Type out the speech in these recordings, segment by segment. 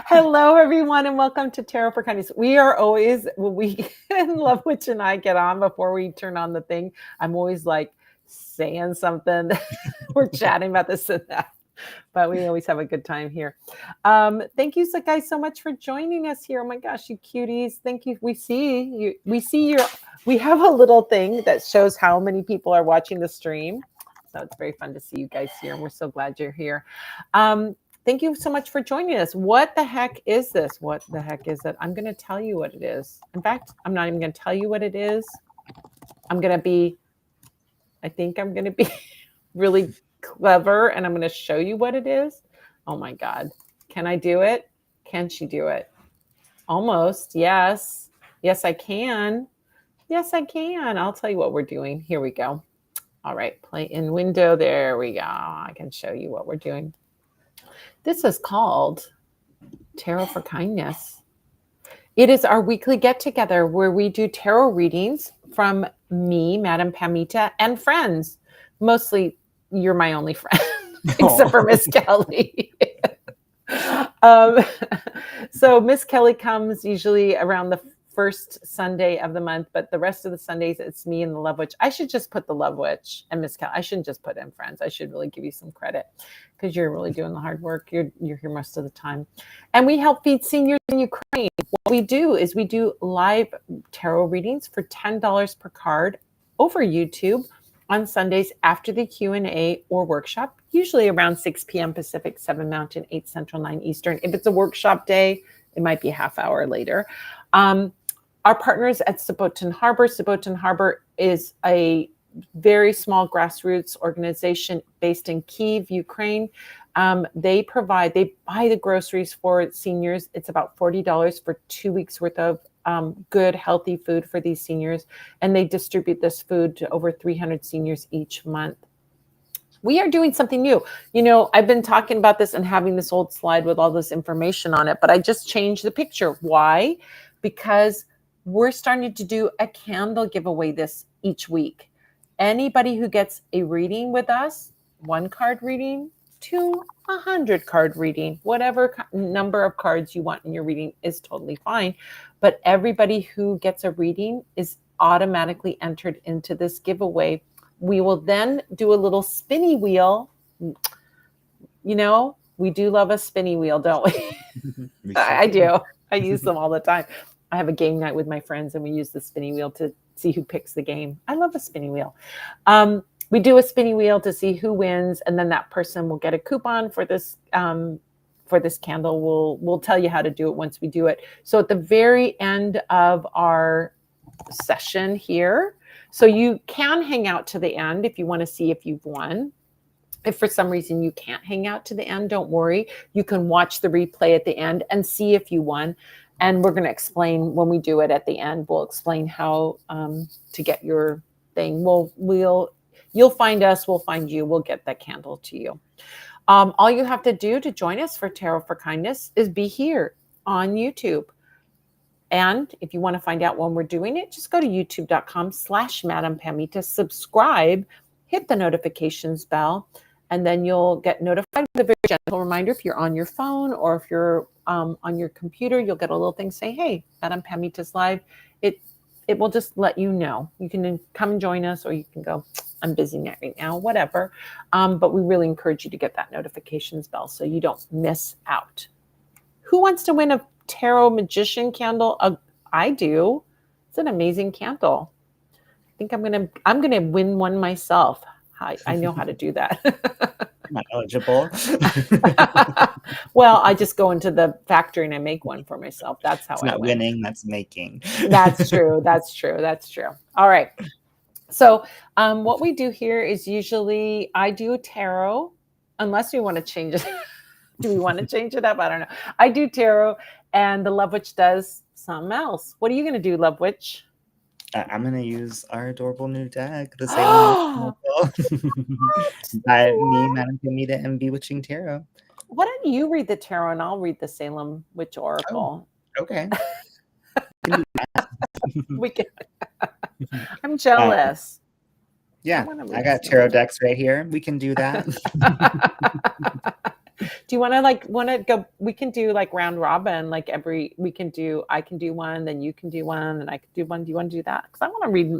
Hello, everyone, and welcome to Tarot for Kindness. We are always, when we Love Witch and I get on before we turn on the thing, I'm always like saying something. We're chatting about this and that, but we always have a good time here. Thank you, guys, so much for joining us here. Oh my gosh, you cuties! Thank you. We see you. We have a little thing that shows how many people are watching the stream. So it's very fun to see you guys here, and we're so glad you're here. Thank you so much for joining us. What the heck is this? What the heck is it? I'm going to tell you what it is. In fact, I'm not even going to tell you what it is. I think I'm going to be really clever, and I'm going to show you what it is. Oh my God. Can I do it? Can she do it? Almost. Yes. Yes, I can. Yes, I can. I'll tell you what we're doing. Here we go. All right. Play in window. There we go. I can show you what we're doing. This is called Tarot for Kindness. It is our weekly get-together where we do tarot readings from me, Madam Pamita, and friends. Mostly, you're my only friend, except for Miss Kelly. So Miss Kelly comes usually around the first Sunday of the month, but the rest of the Sundays, it's me and the Love Witch. I should just put the Love Witch and Miss Kelly. I shouldn't just put in friends. I should really give you some credit because you're really doing the hard work. You're here most of the time. And we help feed seniors in Ukraine. What we do is we do live tarot readings for $10 per card over YouTube on Sundays after the Q&A or workshop, usually around 6 p.m. Pacific, 7 Mountain, 8 Central, 9 Eastern. If it's a workshop day, it might be a half hour later. Our partners at Sobotin Harbor. Sobotin Harbor is a very small grassroots organization based in Kyiv, Ukraine. They buy the groceries for seniors. It's about $40 for 2 weeks worth of good, healthy food for these seniors. And they distribute this food to over 300 seniors each month. We are doing something new. You know, I've been talking about this and having this old slide with all this information on it, but I just changed the picture. Why? Because we're starting to do a candle giveaway each week. Anybody who gets a reading with us, 1 card reading to 100 card reading, whatever number of cards you want in your reading is totally fine. But everybody who gets a reading is automatically entered into this giveaway. We will then do a little spinny wheel. You know, we do love a spinny wheel, don't we? I do. I use them all the time. I have a game night with my friends and we use the spinning wheel to see who picks the game. I love a spinning wheel. We do a spinning wheel to see who wins, and then that person will get a coupon for this candle. We'll tell you how to do it once we do it. So at the very end of our session here, so you can hang out to the end if you want to see if you've won. If for some reason you can't hang out to the end, don't worry. You can watch the replay at the end and see if you won. And we're going to explain when we do it at the end. We'll explain how to get your thing. You'll find us. We'll find you. We'll get that candle to you. All you have to do to join us for Tarot for Kindness is be here on YouTube. And if you want to find out when we're doing it, just go to youtube.com/Madam Pamita, subscribe, hit the notifications bell, and then you'll get notified with a very gentle reminder. If you're on your phone or if you're on your computer, you'll get a little thing saying, hey, Madam Pamita's live. It will just let you know. You can come and join us, or you can go, I'm busy right now, whatever. But we really encourage you to get that notifications bell so you don't miss out. Who wants to win a tarot magician candle? I do. It's an amazing candle. I think I'm gonna win one myself. I know how to do that. I'm not eligible. Well, I just go into the factory and I make one for myself. That's how it's I not win. Winning, that's making. That's true. That's true. That's true. All right. So what we do here is usually I do tarot, unless we want to change it. Do we want to change it up? I don't know. I do tarot, and the Love Witch does something else. What are you going to do, Love Witch? I'm going to use our adorable new deck, the Salem by me, Madam Pamita, and Bewitching Tarot. Why don't you read the tarot and I'll read the Salem Witch Oracle? Oh, okay. We can. I'm jealous. Yeah, I got tarot decks right here. We can do that. Do you want to go? We can do like round robin, like I can do one, then you can do one, and I can do one. Do you want to do that? Because I want to read.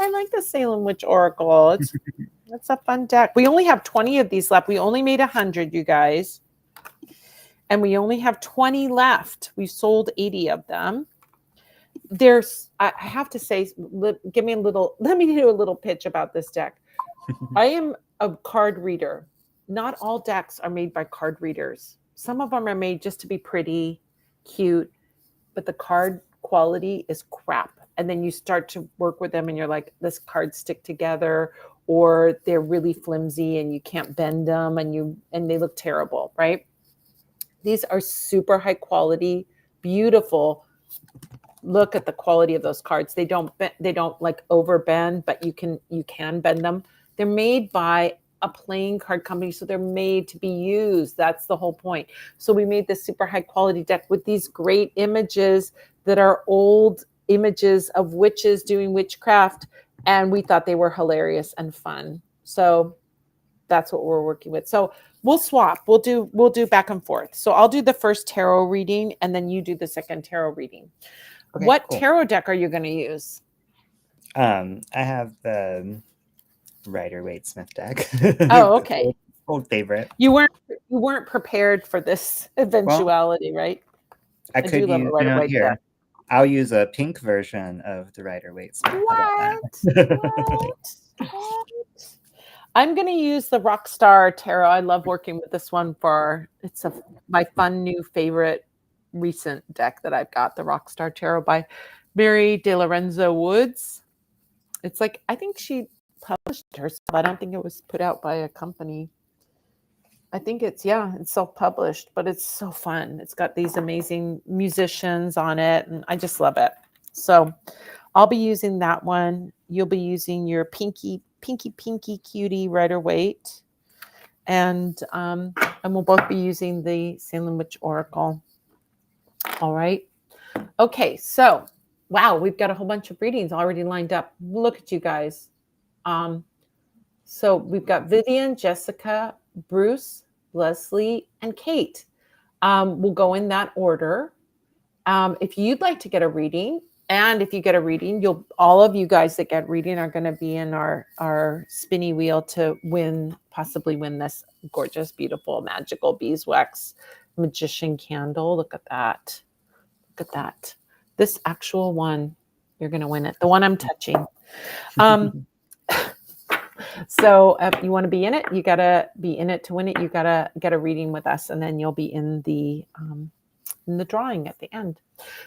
I like the Salem Witch Oracle. It's a fun deck. We only have 20 of these left. We only made 100, you guys. And we only have 20 left. We sold 80 of them. I have to say, let me do a little pitch about this deck. I am a card reader. Not all decks are made by card readers. Some of them are made just to be pretty, cute, but the card quality is crap. And then you start to work with them and you're like, this cards stick together, or they're really flimsy and you can't bend them and they look terrible, right? These are super high quality, beautiful. Look at the quality of those cards. They don't like overbend, but you can bend them. They're made by a playing card company, so they're made to be used. That's the whole point. So we made this super high quality deck with these great images that are old images of witches doing witchcraft, and we thought they were hilarious and fun. So that's what we're working with. So we'll swap. We'll do back and forth. So I'll do the first tarot reading, and then you do the second tarot reading. Okay, what cool. Tarot deck are you going to use? I have the Rider-Waite-Smith deck. Oh, okay. Old favorite. You weren't prepared for this eventuality, right? I could use here. Deck. I'll use a pink version of the Rider-Waite-Smith. What? I'm going to use the Rockstar Tarot. I love working with this one it's my fun new favorite recent deck that I've got, the Rockstar Tarot by Mary De Lorenzo Woods. It's like, I think she published herself. I don't think it was put out by a company. I think it's self-published, but it's so fun. It's got these amazing musicians on it, and I just love it. So I'll be using that one. You'll be using your pinky cutie Rider-Waite, and we'll both be using the Salem Witch Oracle. All right. Okay. So, wow, we've got a whole bunch of readings already lined up. Look at you guys. So we've got Vivian, Jessica, Bruce, Leslie, and Kate. We'll go in that order. If you'd like to get a reading, and if you get a reading, all of you guys that get reading are going to be in our spinny wheel to possibly win this gorgeous, beautiful, magical beeswax magician candle. Look at that. Look at that. This actual one, you're going to win it. The one I'm touching. So if you want to be in it, you got to be in it to win it. You got to get a reading with us, and then you'll be in the drawing at the end.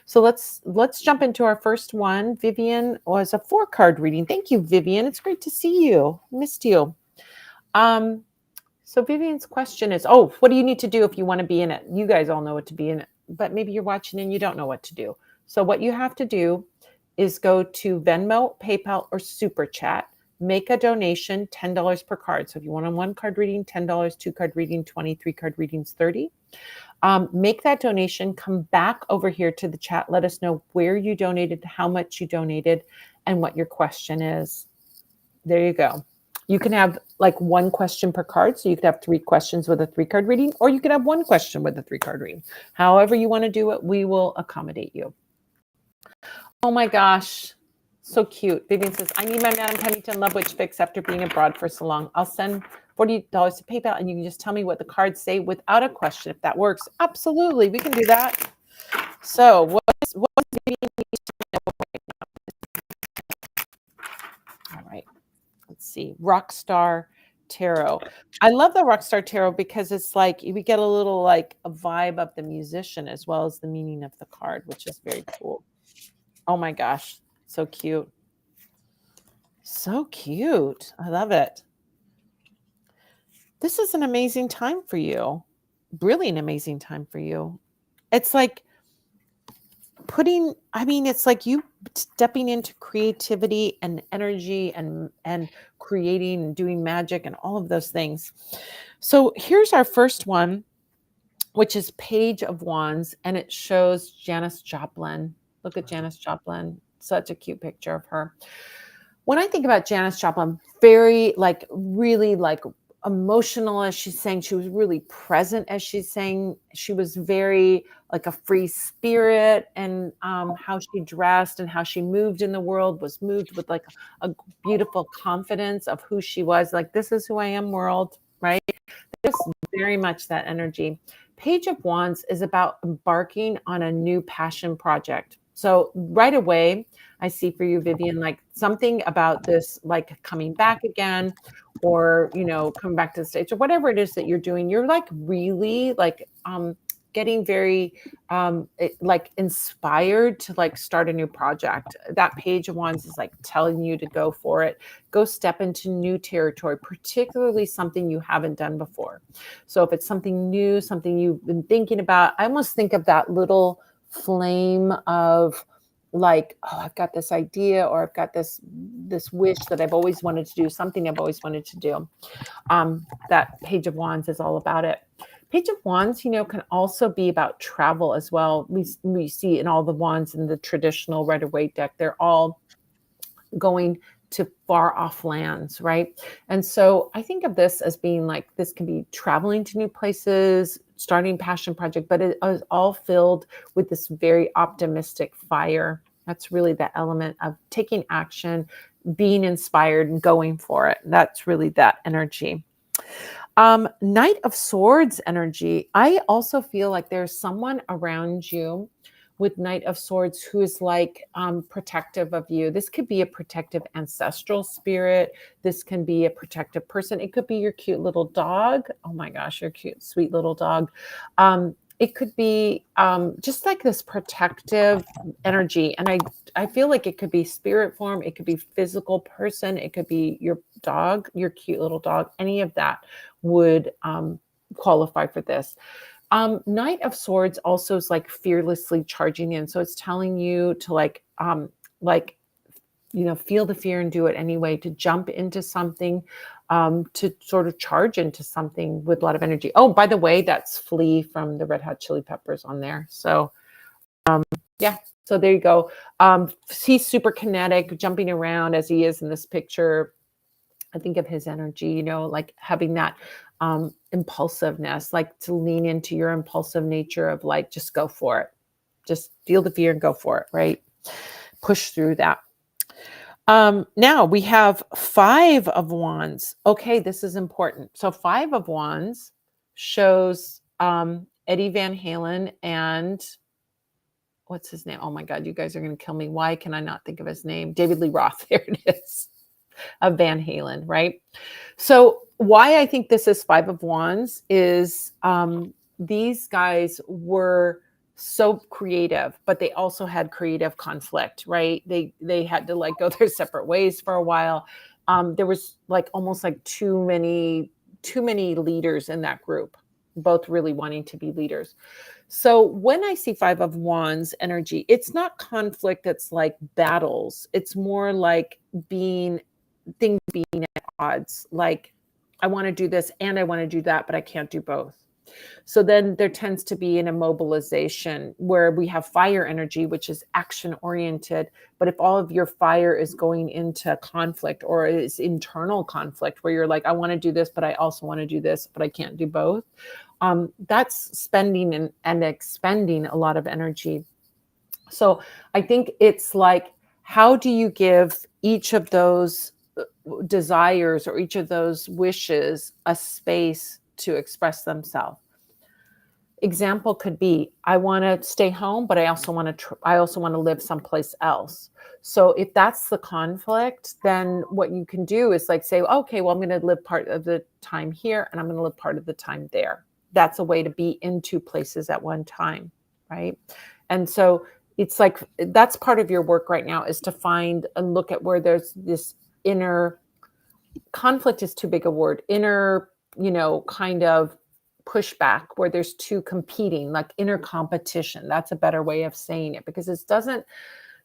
So let's jump into our first one. Vivian was a 4-card reading. Thank you, Vivian. It's great to see you. Missed you. So Vivian's question is, what do you need to do if you want to be in it? You guys all know what to be in it, but maybe you're watching and you don't know what to do. So what you have to do is go to Venmo, PayPal, or Super Chat. Make a donation, $10 per card. So if you want a 1-card reading, $10, 2-card reading, 20, 3-card readings, $30. Make that donation, come back over here to the chat. Let us know where you donated, how much you donated, and what your question is. There you go. You can have like 1 question per card. So you could have 3 questions with a 3-card reading, or you could have 1 question with a 3-card reading. However you want to do it, we will accommodate you. Oh my gosh. So cute. Vivian says, I need my Madame Pennington Love Witch fix after being abroad for so long. I'll send $40 to PayPal, and you can just tell me what the cards say without a question, if that works. Absolutely. We can do that. So what is Vivian needs to know right now? All right. Let's see. Rockstar Tarot. I love the Rockstar Tarot because it's like we get a little like a vibe of the musician as well as the meaning of the card, which is very cool. Oh my gosh. So cute. So cute. I love it. This is an amazing time for you. Really an amazing time for you. It's like it's like you stepping into creativity and energy and creating and doing magic and all of those things. So here's our first one, which is Page of Wands, and it shows Janis Joplin. Look at Janis Joplin. Such a cute picture of her. When I think about Janis Joplin, very like really like emotional as she's saying. She was really present as she's saying. She was very like a free spirit, and how she dressed and how she moved in the world was moved with like a beautiful confidence of who she was. Like, this is who I am, world, right? There's very much that energy. Page of Wands is about embarking on a new passion project. So right away, I see for you, Vivian, like something about this, like coming back again, or coming back to the States, or whatever it is that you're doing. You're like really like getting very like inspired to like start a new project. That Page of Wands is like telling you to go for it. Go step into new territory, particularly something you haven't done before. So if it's something new, something you've been thinking about, I almost think of that little flame of like, oh, I've got this idea, or I've got this wish that I've always wanted to do, something I've always wanted to do. That Page of Wands is all about it. Page of Wands, can also be about travel as well. We see in all the wands in the traditional Rider-Waite deck, they're all going to far off lands, right? And so I think of this as being like, this can be traveling to new places, starting passion project, but it is all filled with this very optimistic fire. That's really the element of taking action, being inspired and going for it. That's really that energy. Knight of Swords energy. I also feel like there's someone around you with Knight of Swords who is like protective of you. This could be a protective ancestral spirit. This can be a protective person. It could be your cute little dog. Oh my gosh, your cute, sweet little dog. It could be just like this protective energy. And I feel like it could be spirit form. It could be physical person. It could be your dog, your cute little dog. Any of that would qualify for this. Knight of Swords also is like fearlessly charging in. So it's telling you to feel the fear and do it anyway, to jump into something, to sort of charge into something with a lot of energy. Oh, by the way, that's Flea from the Red Hot Chili Peppers on there. So yeah, so there you go. He's super kinetic, jumping around as he is in this picture. I think of his energy, like having that impulsiveness, like to lean into your impulsive nature of like, just go for it. Just feel the fear and go for it, right? Push through that. Now we have 5 of Wands. Okay, this is important. So 5 of Wands shows Eddie Van Halen and what's his name? Oh my God, you guys are going to kill me. Why can I not think of his name? David Lee Roth. There it is. Of Van Halen, right? So why I think this is 5 of Wands is these guys were so creative, but they also had creative conflict, right? They had to like go their separate ways for a while. There was like almost like too many leaders in that group, both really wanting to be leaders. So when I see 5 of Wands energy, it's not conflict, it's like battles. It's more like things being at odds. Like, I want to do this and I want to do that, but I can't do both. So then there tends to be an immobilization where we have fire energy, which is action oriented. But if all of your fire is going into conflict, or is internal conflict where you're like, I want to do this, but I also want to do this, but I can't do both. That's spending and expending a lot of energy. So I think it's like, how do you give each of those desires or each of those wishes a space to express themselves? Example could be, I want to stay home, but I also want to live someplace else. So if that's the conflict, then what you can do is like say, okay, well, I'm going to live part of the time here and I'm going to live part of the time there. That's a way to be in 2 places at one time, right? And so it's like, that's part of your work right now, is to find and look at where there's this inner conflict, is too big a word, inner, kind of pushback where there's 2 competing, like inner competition. That's a better way of saying it, because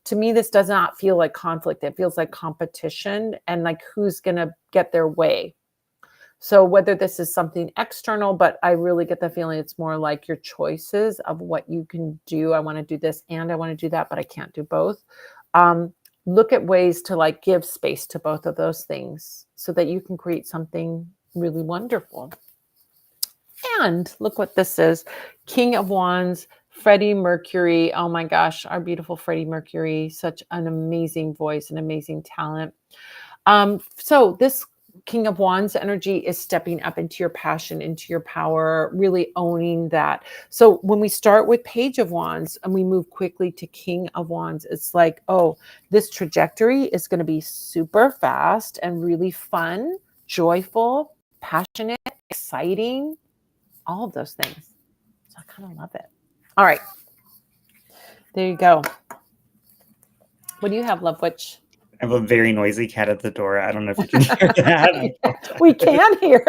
to me, this does not feel like conflict. It feels like competition and like who's going to get their way. So whether this is something external, but I really get the feeling it's more like your choices of what you can do. I want to do this and I want to do that, but I can't do both. Look at ways to like give space to both of those things so that you can create something really wonderful. And look what this is. King of Wands, Freddie Mercury. Oh my gosh, our beautiful Freddie Mercury. Such an amazing voice, an amazing talent. So this King of Wands energy is stepping up into your passion, into your power, really owning that. So when we start with Page of Wands and we move quickly to King of Wands, it's like, oh, this trajectory is going to be super fast and really fun, joyful, passionate, exciting, all of those things. So I kind of love it. All right. There you go. What do you have, Love Witch? I have a very noisy cat at the door. I don't know if you can hear that. We can hear,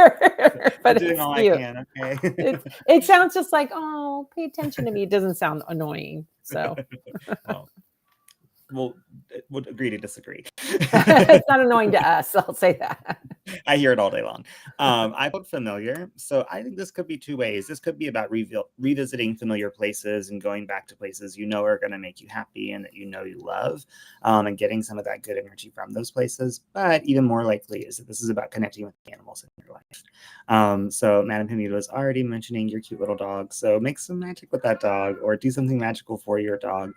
but I'm doing it's all cute. I can. Okay. It sounds just like, oh, pay attention to me. It doesn't sound annoying. So Well, would agree to disagree. it's not annoying to us. I'll say that. I hear it all day long. I put familiar. So I think this could be two ways. This could be about revisiting familiar places and going back to places you know are going to make you happy and that you know you love, and getting some of that good energy from those places. But even more likely is that this is about connecting with animals in your life. So Madame Hamida was already mentioning your cute little dog. So make some magic with that dog or do something magical for your dog.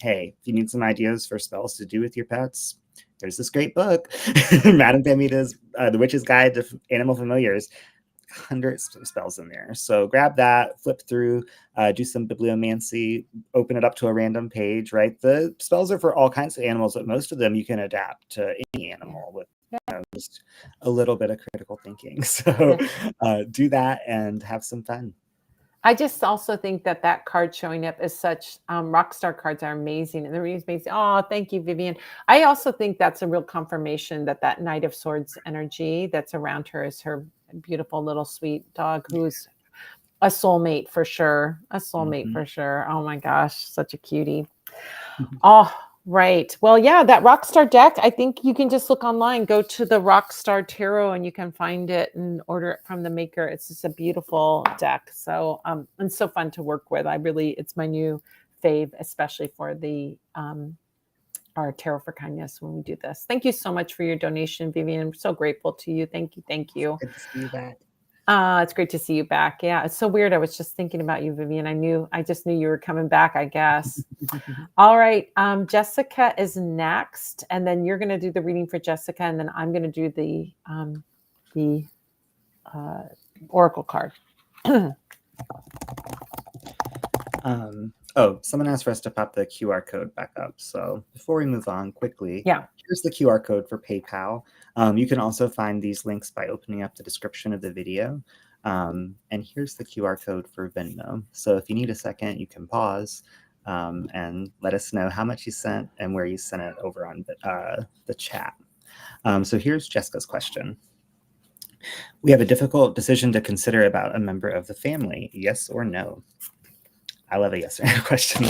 Hey, if you need some ideas for spells to do with your pets, there's this great book, Madame Hamida's The Witch's Guide to Animal Familiars. Hundreds of spells in there. So grab that, flip through, do some bibliomancy, open it up to a random page, right? The spells are for all kinds of animals, but most of them you can adapt to any animal with just a little bit of critical thinking. So do that and have some fun. I just also think that that card showing up is such, rock star cards are amazing. And the reason makes, oh, thank you, Vivian. I also think that's a real confirmation that that Knight of Swords energy that's around her is her beautiful little sweet dog who's a soulmate for sure. A soulmate for sure. Oh my gosh, such a cutie. Oh, right. Well, yeah, that Rockstar deck, I think you can just look online, go to the Rockstar Tarot and you can find it and order it from the maker. It's just a beautiful deck. So, and so fun to work with. It's my new fave, especially for the, our Tarot for Kindness when we do this. Thank you so much for your donation, Vivian. I'm so grateful to you. Thank you. Thank you. Good to see you back. It's great to see you back. Yeah, it's so weird. I was just thinking about you, Vivian. I just knew you were coming back, I guess. All right. Jessica is next, and then you're going to do the reading for Jessica, and then I'm going to do the oracle card. Someone asked for us to pop the QR code back up. So before we move on quickly, Yeah. here's the QR code for PayPal. You can also find these links by opening up the description of the video. And here's the QR code for Venmo. So if you need a second, you can pause and let us know how much you sent and where you sent it over on the chat. So here's Jessica's question. We have a difficult decision to consider about a member of the family. Yes or no? I love a yes or no question.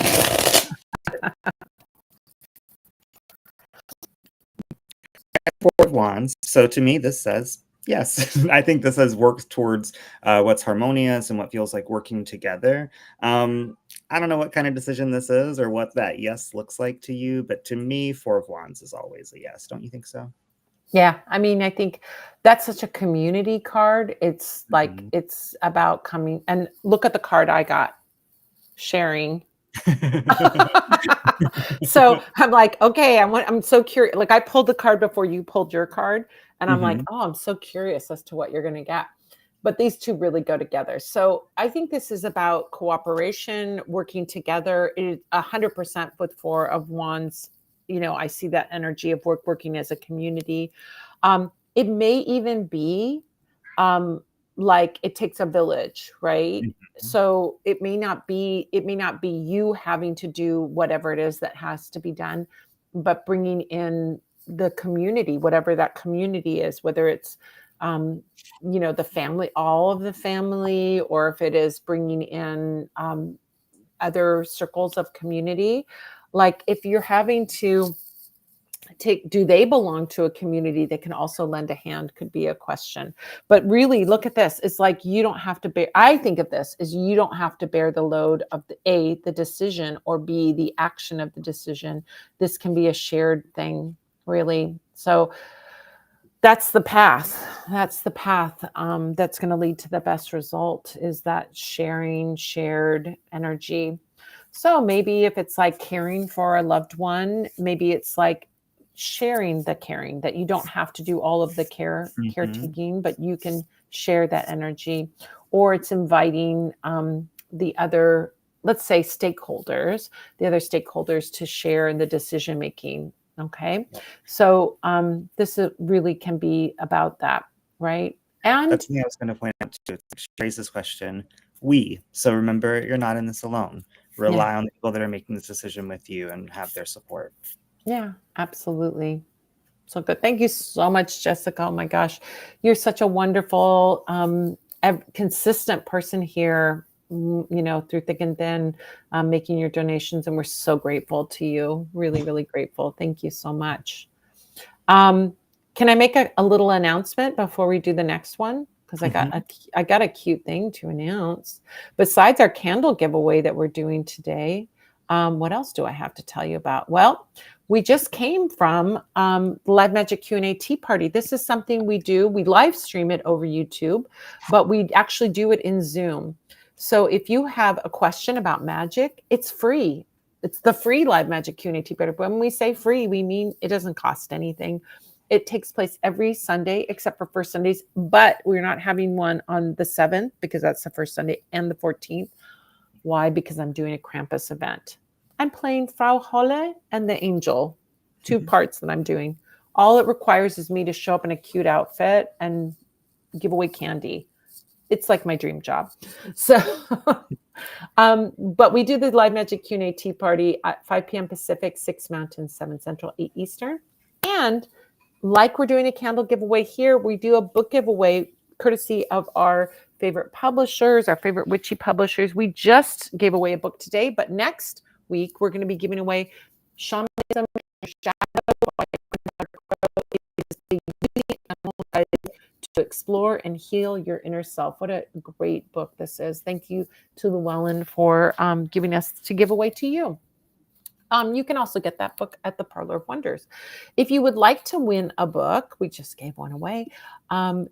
Four of Wands. So to me, this says yes. I think this says works towards what's harmonious and what feels like working together. I don't know what kind of decision this is or what that yes looks like to you, but to me, Four of Wands is always a yes. Don't you think so? Yeah, I mean, I think that's such a community card. It's like it's about coming and look at the card I got. Sharing. So I'm like, okay, I'm so curious. Like I pulled the card before you pulled your card, and I'm like, oh, I'm so curious as to what you're going to get. But these two really go together. So I think this is about cooperation, working together. It is 100% with Four of Wands. You know, I see that energy of working as a community. It may even be like it takes a village, right? So it may not be you having to do whatever it is that has to be done, but bringing in the community, whatever that community is, whether it's the family, all of the family, or if it is bringing in other circles of community. Like if you're having to do they belong to a community that can also lend a hand could be a question. But really look at this. It's like you don't have to bear, I think of this as you don't have to bear the load of the decision, or B, the action of the decision. This can be a shared thing, really. So That's the path. That's the path that's going to lead to the best result, is that shared energy. So maybe if it's like caring for a loved one, maybe it's like sharing the caring, that you don't have to do all of the caretaking, but you can share that energy. Or it's inviting the other, let's say the other stakeholders to share in the decision making. Okay. So this really can be about that, right? And that's something I was going to point out too. Raise this question. So remember, you're not in this alone. Rely on the people that are making this decision with you and have their support. Yeah, absolutely. So good. Thank you so much, Jessica. Oh my gosh, you're such a wonderful, consistent person here. Through thick and thin, making your donations, and we're so grateful to you. Really, really grateful. Thank you so much. Can I make a little announcement before we do the next one? Because I got a cute thing to announce. Besides our candle giveaway that we're doing today, what else do I have to tell you about? Well, we just came from the Live Magic Q&A Tea Party. This is something we do. We live stream it over YouTube, but we actually do it in Zoom. So if you have a question about magic, it's free. It's the free Live Magic Q&A Tea Party. When we say free, we mean it doesn't cost anything. It takes place every Sunday except for first Sundays, but we're not having one on the 7th because that's the first Sunday, and the 14th. Why? Because I'm doing a Krampus event. I'm playing Frau Holle and the Angel, two parts that I'm doing. All it requires is me to show up in a cute outfit and give away candy. It's like my dream job. So, but we do the Live Magic Q&A Tea Party at 5 p.m. Pacific, 6 Mountain, 7 Central, 8 Eastern. And like we're doing a candle giveaway here, we do a book giveaway courtesy of our favorite publishers, our favorite witchy publishers. We just gave away a book today, but next week we're going to be giving away Shamanism Shadow by to explore and heal your inner self. What a great book this is. Thank you to Llewellyn for giving us to give away to you. You can also get that book at the Parlor of Wonders. If you would like to win a book, we just gave one away.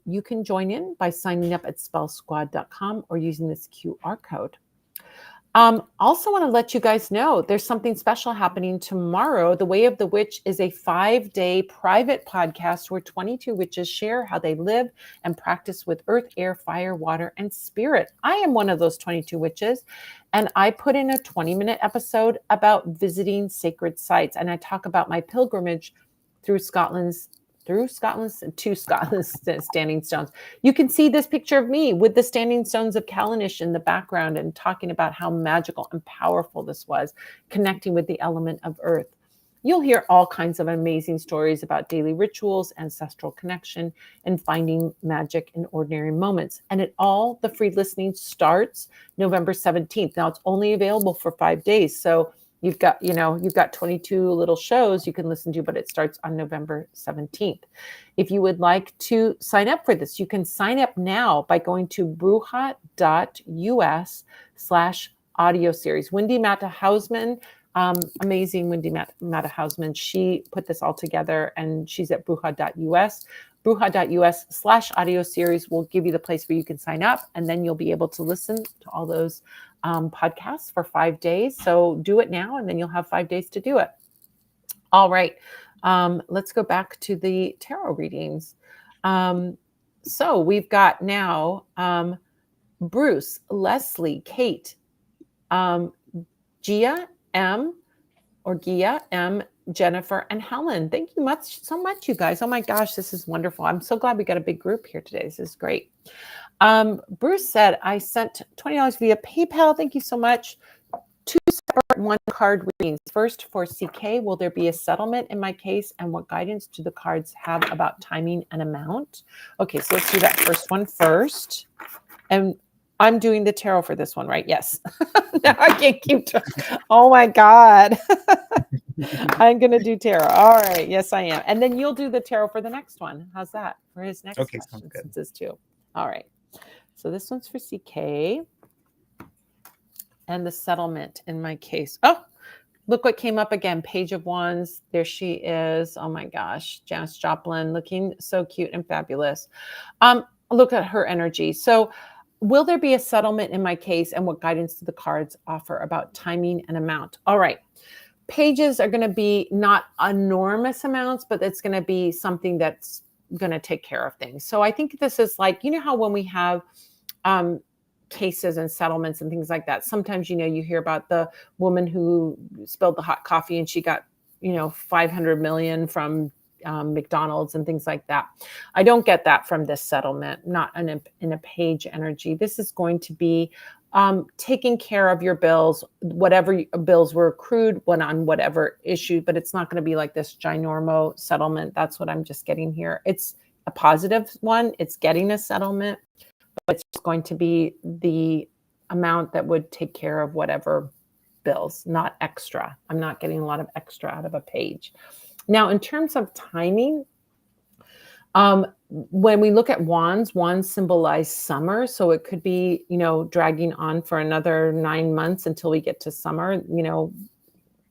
You can join in by signing up at spellsquad.com or using this QR code. Also want to let you guys know there's something special happening tomorrow. The Way of the Witch is a 5-day private podcast where 22 witches share how they live and practice with earth, air, fire, water, and spirit. I am one of those 22 witches, and I put in a 20-minute episode about visiting sacred sites, and I talk about my pilgrimage through Scotland's to Scotland's standing stones. You can see this picture of me with the standing stones of Callanish in the background and talking about how magical and powerful this was, connecting with the element of earth. You'll hear all kinds of amazing stories about daily rituals, ancestral connection, and finding magic in ordinary moments. And the free listening starts November 17th. Now it's only available for 5 days. So you've got 22 little shows you can listen to, but it starts on November 17th. If you would like to sign up for this, you can sign up now by going to bruja.us/audio series. Wendy Mata Hausman, amazing Wendy Mata Hausman, she put this all together, and she's at bruja.us. bruja.us/audio series will give you the place where you can sign up, and then you'll be able to listen to all those podcasts for 5 days. So do it now, and then you'll have 5 days to do it. All right. Let's go back to the tarot readings. So we've got now Bruce, Leslie, Kate, Gia M, Jennifer, and Helen. Thank you so much, you guys. Oh my gosh, this is wonderful. I'm so glad we got a big group here today. This is great. Bruce said, I sent $20 via PayPal. Thank you so much. 2 separate 1-card readings. First, for CK, will there be a settlement in my case, and what guidance do the cards have about timing and amount? Okay, so let's do that first one first. And I'm doing the tarot for this one, right? Yes. Now I can't keep track. Oh my God. I'm going to do tarot. All right. Yes, I am. And then you'll do the tarot for the next one. How's that? For his next question, since it's 2. All right. So this one's for CK. And the settlement in my case. Oh, look what came up again. Page of Wands. There she is. Oh my gosh. Janis Joplin looking so cute and fabulous. Look at her energy. So will there be a settlement in my case, and what guidance do the cards offer about timing and amount? All right. Pages are going to be not enormous amounts, but it's going to be something that's going to take care of things. So I think this is like, you know how when we have cases and settlements and things like that, sometimes, you know, you hear about the woman who spilled the hot coffee and she got, you know, 500 million from McDonald's and things like that. I don't get that from this settlement, not in a page energy. This is going to be taking care of your bills, whatever bills were accrued when on whatever issue, but it's not going to be like this ginormo settlement. That's what I'm just getting here. It's a positive one. It's getting a settlement, but it's going to be the amount that would take care of whatever bills, not extra. I'm not getting a lot of extra out of a page. Now, in terms of timing, when we look at wands symbolize summer. So it could be, you know, dragging on for another 9 months until we get to summer, you know,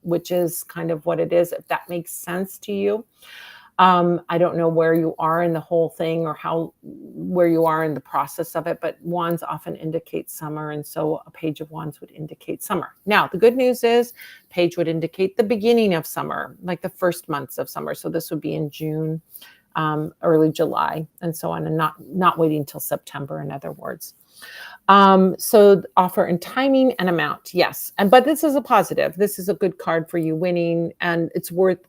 which is kind of what it is, if that makes sense to you. I don't know where you are in the whole thing or where you are in the process of it, but wands often indicate summer. And so a page of wands would indicate summer. Now, the good news is page would indicate the beginning of summer, like the first months of summer. So this would be in June, early July, and so on, and not waiting till September, in other words. So offer in timing and amount. Yes. But this is a positive. This is a good card for you winning, and it's worth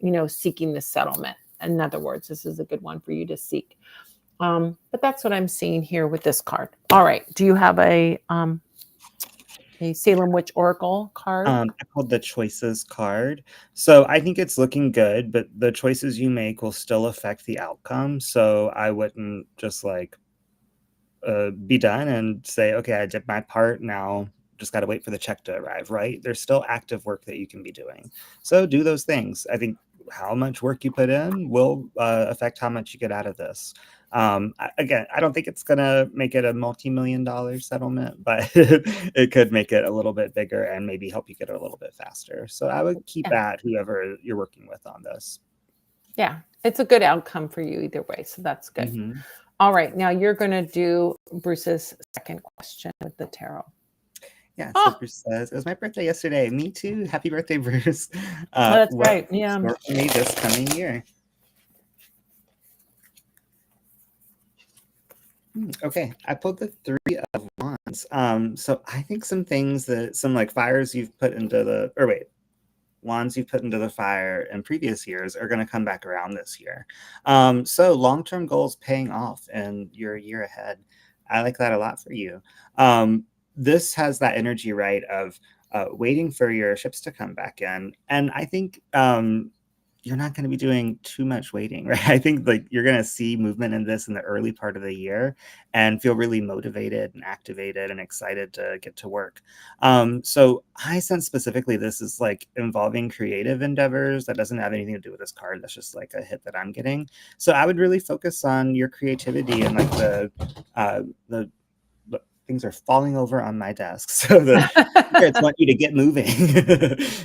you know, seeking this settlement. In other words, this is a good one for you to seek. But that's what I'm seeing here with this card. All right. Do you have a Salem Witch Oracle card? I pulled the choices card. So I think it's looking good, but the choices you make will still affect the outcome. So I wouldn't just like be done and say, okay, I did my part. Now just got to wait for the check to arrive, right? There's still active work that you can be doing. So do those things. I think how much work you put in will affect how much you get out of this. Again, I don't think it's going to make it a multi-million-dollar settlement, but it could make it a little bit bigger and maybe help you get it a little bit faster. So I would keep at whoever you're working with on this. Yeah, it's a good outcome for you either way. So that's good. Mm-hmm. All right. Now you're going to do Bruce's second question with the tarot. Yeah, so Bruce says, it was my birthday yesterday. Me too. Happy birthday, Bruce. That's right. Yeah. For me this coming year. Okay, I pulled the 3 of Wands. So I think some things some like fires you've put into wands you've put into the fire in previous years are going to come back around this year. So long-term goals paying off and you're a year ahead. I like that a lot for you. This has that energy, right, of waiting for your ships to come back in. And I think you're not going to be doing too much waiting, right? I think like you're going to see movement in this in the early part of the year and feel really motivated and activated and excited to get to work. So I sense specifically this is like involving creative endeavors. That doesn't have anything to do with this card. That's just like a hit that I'm getting. So I would really focus on your creativity and like the things are falling over on my desk. So the spirits want you to get moving,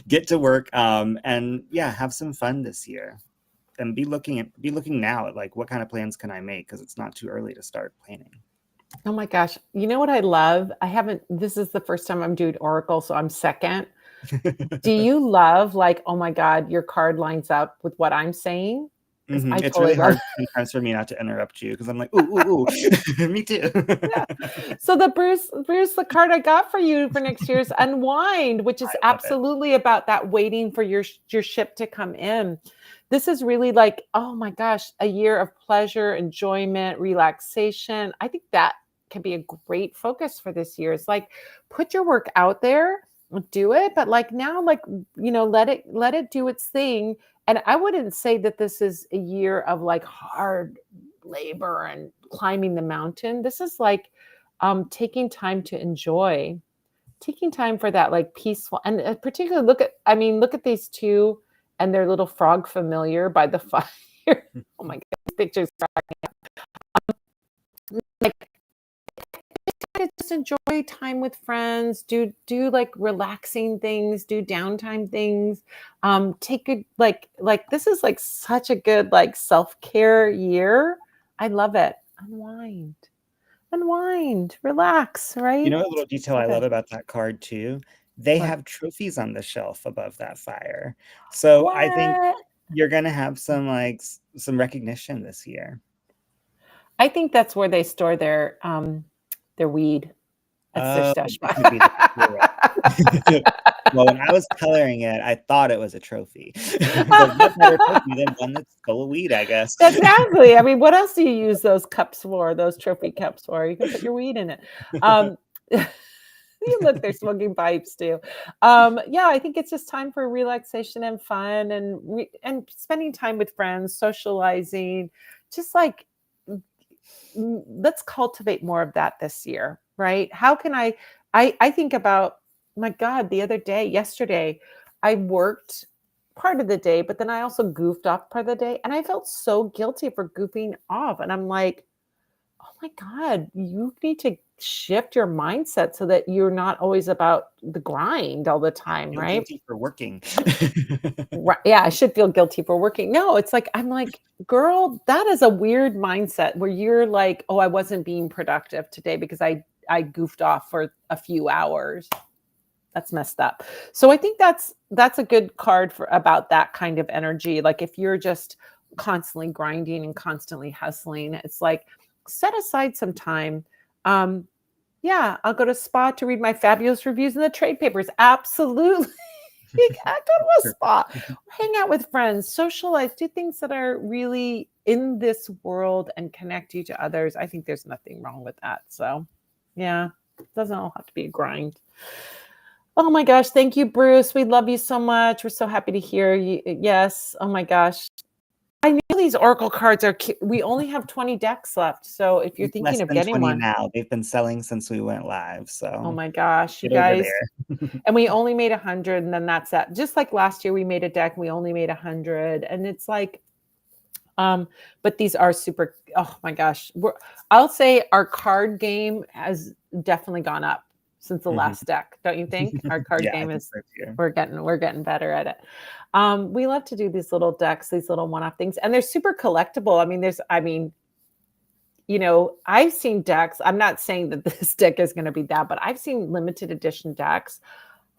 get to work, and yeah, have some fun this year. And be looking now at like what kind of plans can I make, because it's not too early to start planning. Oh my gosh. You know what I love? This is the first time I'm doing Oracle, so I'm second. Do you love like, oh my God, your card lines up with what I'm saying? It's really hard sometimes for me not to interrupt you because I'm like, ooh, me too. Yeah. So the Bruce, the card I got for you for next year's Unwind, which is absolutely about that waiting for your ship to come in. This is really like, oh my gosh, a year of pleasure, enjoyment, relaxation. I think that can be a great focus for this year. It's like, put your work out there, do it, but like now, like, you know, let it do its thing. And I wouldn't say that this is a year of like hard labor and climbing the mountain. This is like taking time to enjoy, taking time for that like peaceful, and particularly look at these two and their little frog familiar by the fire. Oh my God, these pictures. Like, to just enjoy time with friends, do like relaxing things, do downtime things. Take a like this is like such a good like self-care year. I love it. Unwind, relax, You right? know, a little detail I Love love it. about that card too? They What? have trophies on the shelf above that fire. So I think What? you're gonna have some like some recognition this year. I think that's where they store their weed. That's their Oh, stash that spot. could be that. You're right. Well, when I was coloring it, I thought it was a trophy. But what better trophy than one that's full of weed, I guess. Exactly. I mean, what else do you use those cups for? Those trophy cups for? You can put your weed in it. Um, you look, they're smoking pipes too. Yeah, I think it's just time for relaxation and fun and spending time with friends, socializing. Just like let's cultivate more of that this year, right? How can I think about my God, yesterday, I worked part of the day, but then I also goofed off part of the day. And I felt so guilty for goofing off. And I'm like, oh my God, you need to shift your mindset so that you're not always about the grind all the time, Feel right? guilty for working. Right. Yeah, I should feel guilty for working. No, it's like, I'm like, girl, that is a weird mindset where you're like, oh, I wasn't being productive today because I goofed off for a few hours. That's messed up. So I think that's a good card for about that kind of energy. Like if you're just constantly grinding and constantly hustling, it's like set aside some time. Um, yeah, I'll go to spa to read my fabulous reviews in the trade papers. Absolutely. Go to a spa, hang out with friends, socialize, do things that are really in this world and connect you to others. I think there's nothing wrong with that. So, yeah, it doesn't all have to be a grind. Oh my gosh, thank you, Bruce. We love you so much. We're so happy to hear you. Yes. Oh my gosh. I know these Oracle cards are cute. We only have 20 decks left. So if you're thinking Less of than getting 20 one, now. They've been selling since we went live. oh So my gosh, you get over guys. there. And we only made 100 and then that's that. Just like last year we made a deck, we only made 100 and it's like but these are super, oh my gosh. I'll say our card game has definitely gone up since the Mhm. last deck. Don't you think? Our card Yeah, I game think is so too. we're getting better at it. We love to do these little decks, these little one-off things, and they're super collectible. I mean, I've seen decks. I'm not saying that this deck is going to be that, but I've seen limited edition decks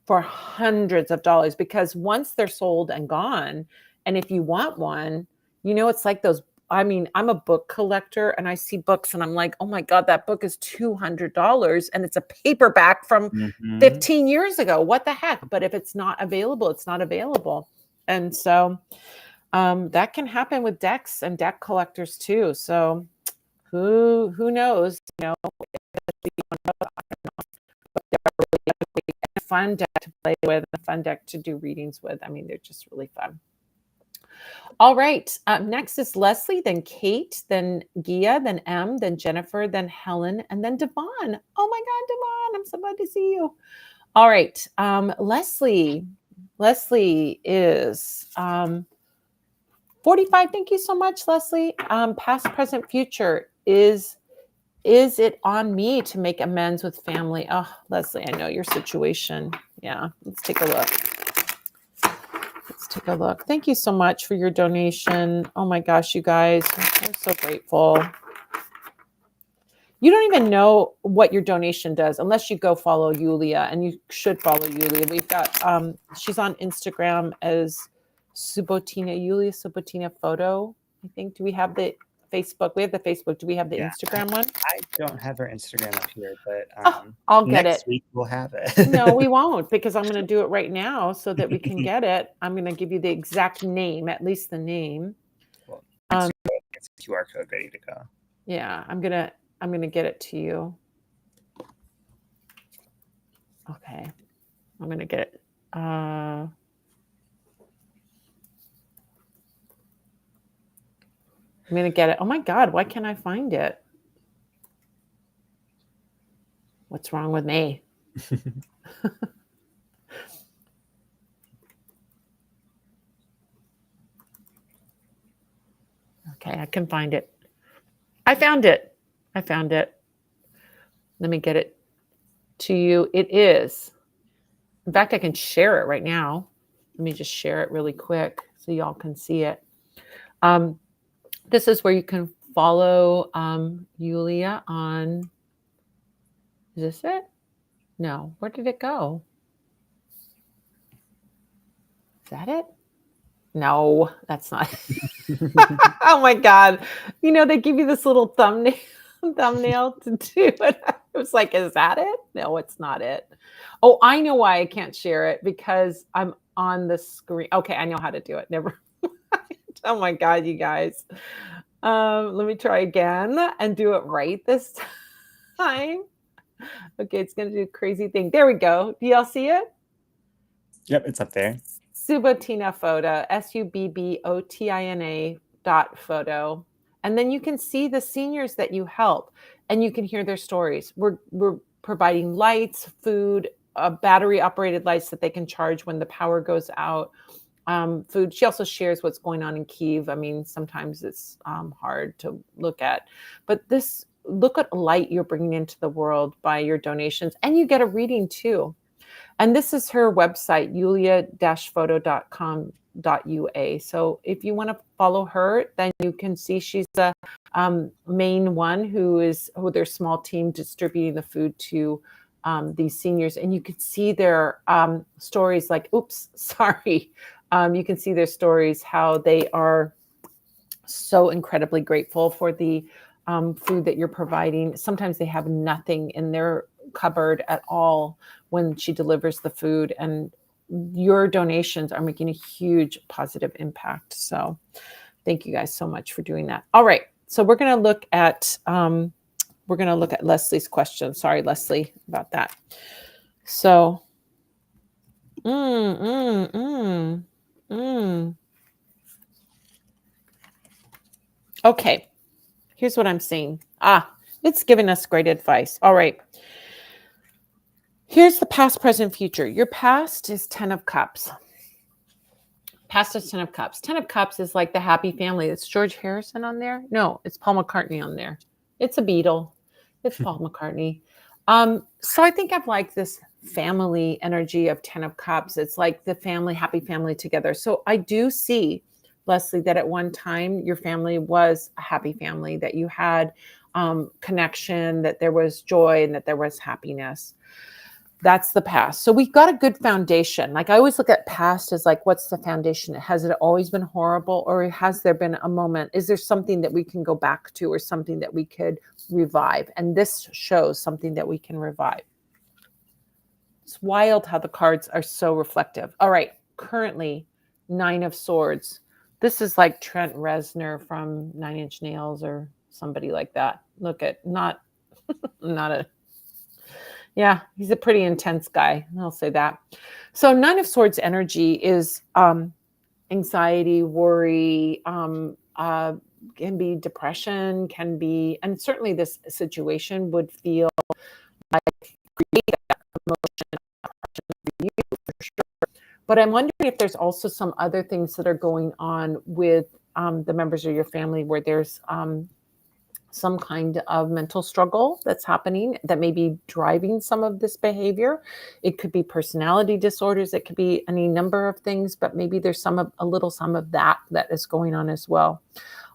for hundreds of dollars because once they're sold and gone, and if you want one, it's like those. I mean, I'm a book collector and I see books and I'm like, oh my God, that book is $200 and it's a paperback from Mhm. 15 years ago. What the heck? But if it's not available, it's not available. And so that can happen with decks and deck collectors too. So who knows? A fun deck to play with, a fun deck to do readings with. I mean, they're just really fun. All right. Next is Leslie, then Kate, then Gia, then M, then Jennifer, then Helen, and then Devon. Oh my God, Devon, I'm so glad to see you. All right. Leslie. Leslie is 45. Thank you so much, Leslie. Past, present, future. Is it on me to make amends with family? Oh, Leslie, I know your situation. Yeah, let's take a look. Let's take a look. Thank you so much for your donation. Oh my gosh, you guys, I'm so grateful. You don't even know what your donation does unless you go follow Yulia, and you should follow Yulia. We've got she's on Instagram as Subotina, Yulia Subotina photo. I think. Do we have the Facebook? We have the Facebook. Do we have the Yeah, Instagram one? I don't have her Instagram up here, but Oh, I'll get it. next week we'll have No, it. we won't because I'm going to do it right now so that we can get it. I'm going to give you the exact name, at least the name. Well, Um, it's a QR code ready to go. yeah, I'm gonna get it to you. Okay, I'm gonna get it. I'm gonna get it. Oh my God, why can't I find it? What's wrong with me? Okay, I can find it. I found it. Let me get it to you. It is. In fact, I can share it right now. Let me just share it really quick so y'all can see it. This is where you can follow Yulia on. Is this it? No. Where did it go? Is that it? No, that's not. Oh my God. They give you this little thumbnail to do it. I was like, is that it? No, it's not it. Oh, I know why I can't share it, because I'm on the screen. Okay, I know how to do it. Never mind. Oh my God, you guys. Let me try again and do it right this time. Okay, it's going to do a crazy thing. There we go. Do y'all see it? Yep, it's up there. Subbotina photo, SUBBOTINA.photo. And then you can see the seniors that you help, and you can hear their stories. We're providing lights, food, battery operated lights that they can charge when the power goes out. Food. She also shares what's going on in Kyiv. I mean, sometimes it's hard to look at, but look at light you're bringing into the world by your donations, and you get a reading too. And this is her website, yulia-photo.com.ua. So if you want to follow her, then you can see she's the main one who their small team distributing the food to these seniors. And you can see their stories like, oops, sorry. You can see their stories, how they are so incredibly grateful for the food that you're providing. Sometimes they have nothing in their cupboard at all when she delivers the food, and your donations are making a huge positive impact. So thank you guys so much for doing that. All right, so we're going to look at Leslie's question. Sorry, Leslie, about that. So okay, here's what I'm seeing. It's giving us great advice. All right. Here's the past, present, future. Your past is 10 of Cups. Past is 10 of Cups. 10 of Cups is like the happy family. It's George Harrison on there? No, it's Paul McCartney on there. It's a Beatle. It's Paul McCartney. So I think of like this family energy of 10 of Cups. It's like the family, happy family together. So I do see, Leslie, that at one time your family was a happy family, that you had connection, that there was joy, and that there was happiness. That's the past. So we've got a good foundation. Like I always look at past as like, what's the foundation? Has it always been horrible, or has there been a moment? Is there something that we can go back to, or something that we could revive? And this shows something that we can revive. It's wild how the cards are so reflective. All right. Currently, 9 of Swords. This is like Trent Reznor from 9 Inch Nails or somebody like that. Look at, not a, yeah, he's a pretty intense guy. I'll say that. So 9 of Swords energy is anxiety, worry, can be depression, can be, and certainly this situation would feel like create that emotion for you, for sure. But I'm wondering if there's also some other things that are going on with the members of your family, where there's some kind of mental struggle that's happening that may be driving some of this behavior. It could be personality disorders. It could be any number of things, but maybe there's some of that is going on as well.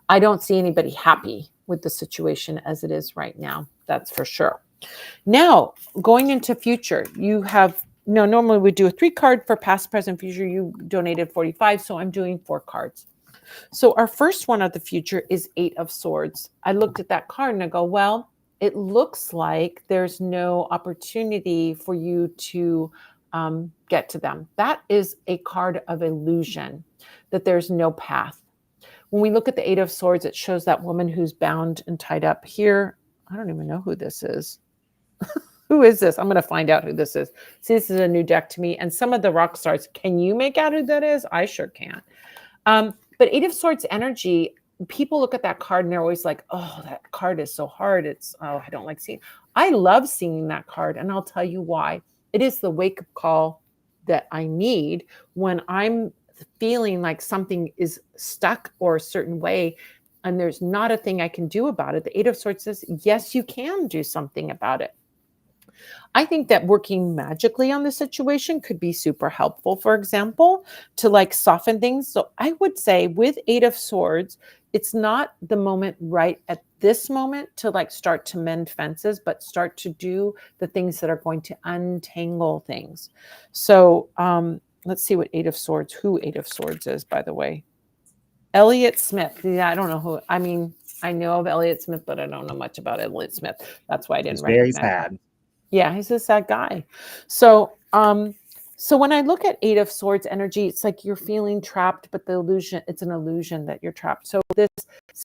I don't see anybody happy with the situation as it is right now. That's for sure. Now, going into future, you have, normally we do a 3 card for past, present, future. You donated 45, so I'm doing 4 cards. So our first one of the future is 8 of Swords. I looked at that card and I go, well, it looks like there's no opportunity for you to get to them. That is a card of illusion, that there's no path. When we look at the 8 of Swords, it shows that woman who's bound and tied up here. I don't even know who this is. Who is this? I'm going to find out who this is. See, this is a new deck to me. And some of the rock stars, can you make out who that is? I sure can't. But 8 of Swords energy, people look at that card and they're always like, oh, that card is so hard. I don't like seeing. I love seeing that card, and I'll tell you why. It is the wake-up call that I need when I'm feeling like something is stuck or a certain way, and there's not a thing I can do about it. The 8 of Swords says, yes, you can do something about it. I think that working magically on the situation could be super helpful, for example, to like soften things. So I would say with Eight of Swords, it's not the moment right at this moment to like start to mend fences, but start to do the things that are going to untangle things. So let's see what who Eight of Swords is, by the way. Elliot Smith. Yeah, I don't know who. I mean, I know of Elliot Smith, but I don't know much about Elliot Smith. That's why I didn't He's very recognize him. sad. Yeah, he's a sad guy. So, so when I look at Eight of Swords energy, it's like you're feeling trapped, but it's an illusion that you're trapped. So this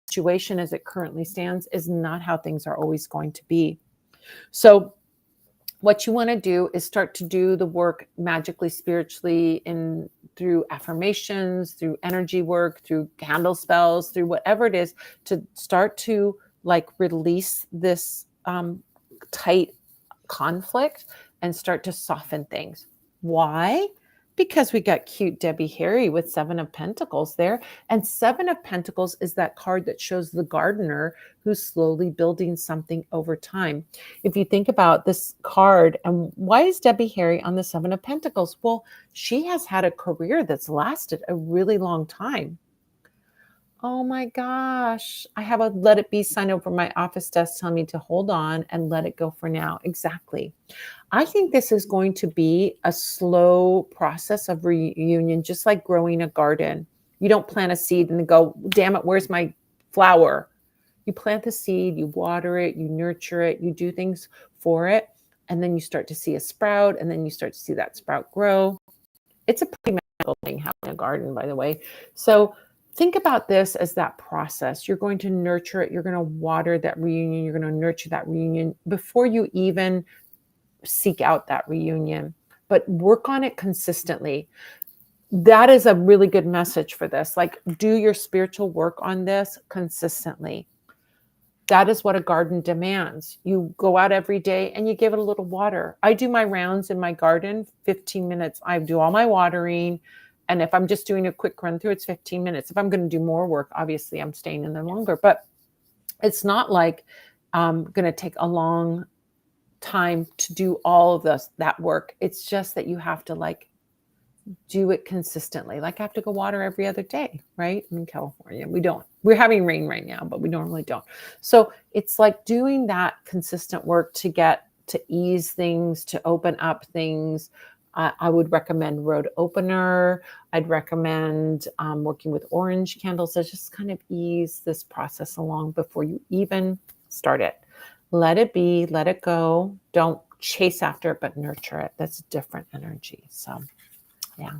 situation as it currently stands is not how things are always going to be. So what you want to do is start to do the work magically, spiritually, in through affirmations, through energy work, through candle spells, through whatever it is, to start to like release this tight conflict and start to soften things. Why? Because we got cute Debbie Harry with Seven of Pentacles there. And Seven of Pentacles is that card that shows the gardener who's slowly building something over time. If you think about this card, and why is Debbie Harry on the Seven of Pentacles? Well, she has had a career that's lasted a really long time. Oh my gosh. I have a let it be sign over my office desk telling me to hold on and let it go for now. Exactly. I think this is going to be a slow process of reunion, just like growing a garden. You don't plant a seed and then go, damn it, where's my flower? You plant the seed, you water it, you nurture it, you do things for it, and then you start to see a sprout, and then you start to see that sprout grow. It's a pretty magical thing having a garden, by the way. So think about this as that process. You're going to nurture it. You're going to water that reunion. You're going to nurture that reunion before you even seek out that reunion, but work on it consistently. That is a really good message for this. Like, do your spiritual work on this consistently. That is what a garden demands. You go out every day and you give it a little water. I do my rounds in my garden, 15 minutes. I do all my watering. And if I'm just doing a quick run through, it's 15 minutes. If I'm going to do more work, obviously I'm staying in there longer. But it's not like I'm going to take a long time to do all of that work. It's just that you have to like do it consistently. Like I have to go water every other day, right? I'm in California. We're having rain right now, but we normally don't. So it's like doing that consistent work to get to ease things, to open up things. I would recommend road opener. I'd recommend working with orange candles to just kind of ease this process along before you even start it. Let it be, let it go. Don't chase after it, but nurture it. That's a different energy. So, yeah.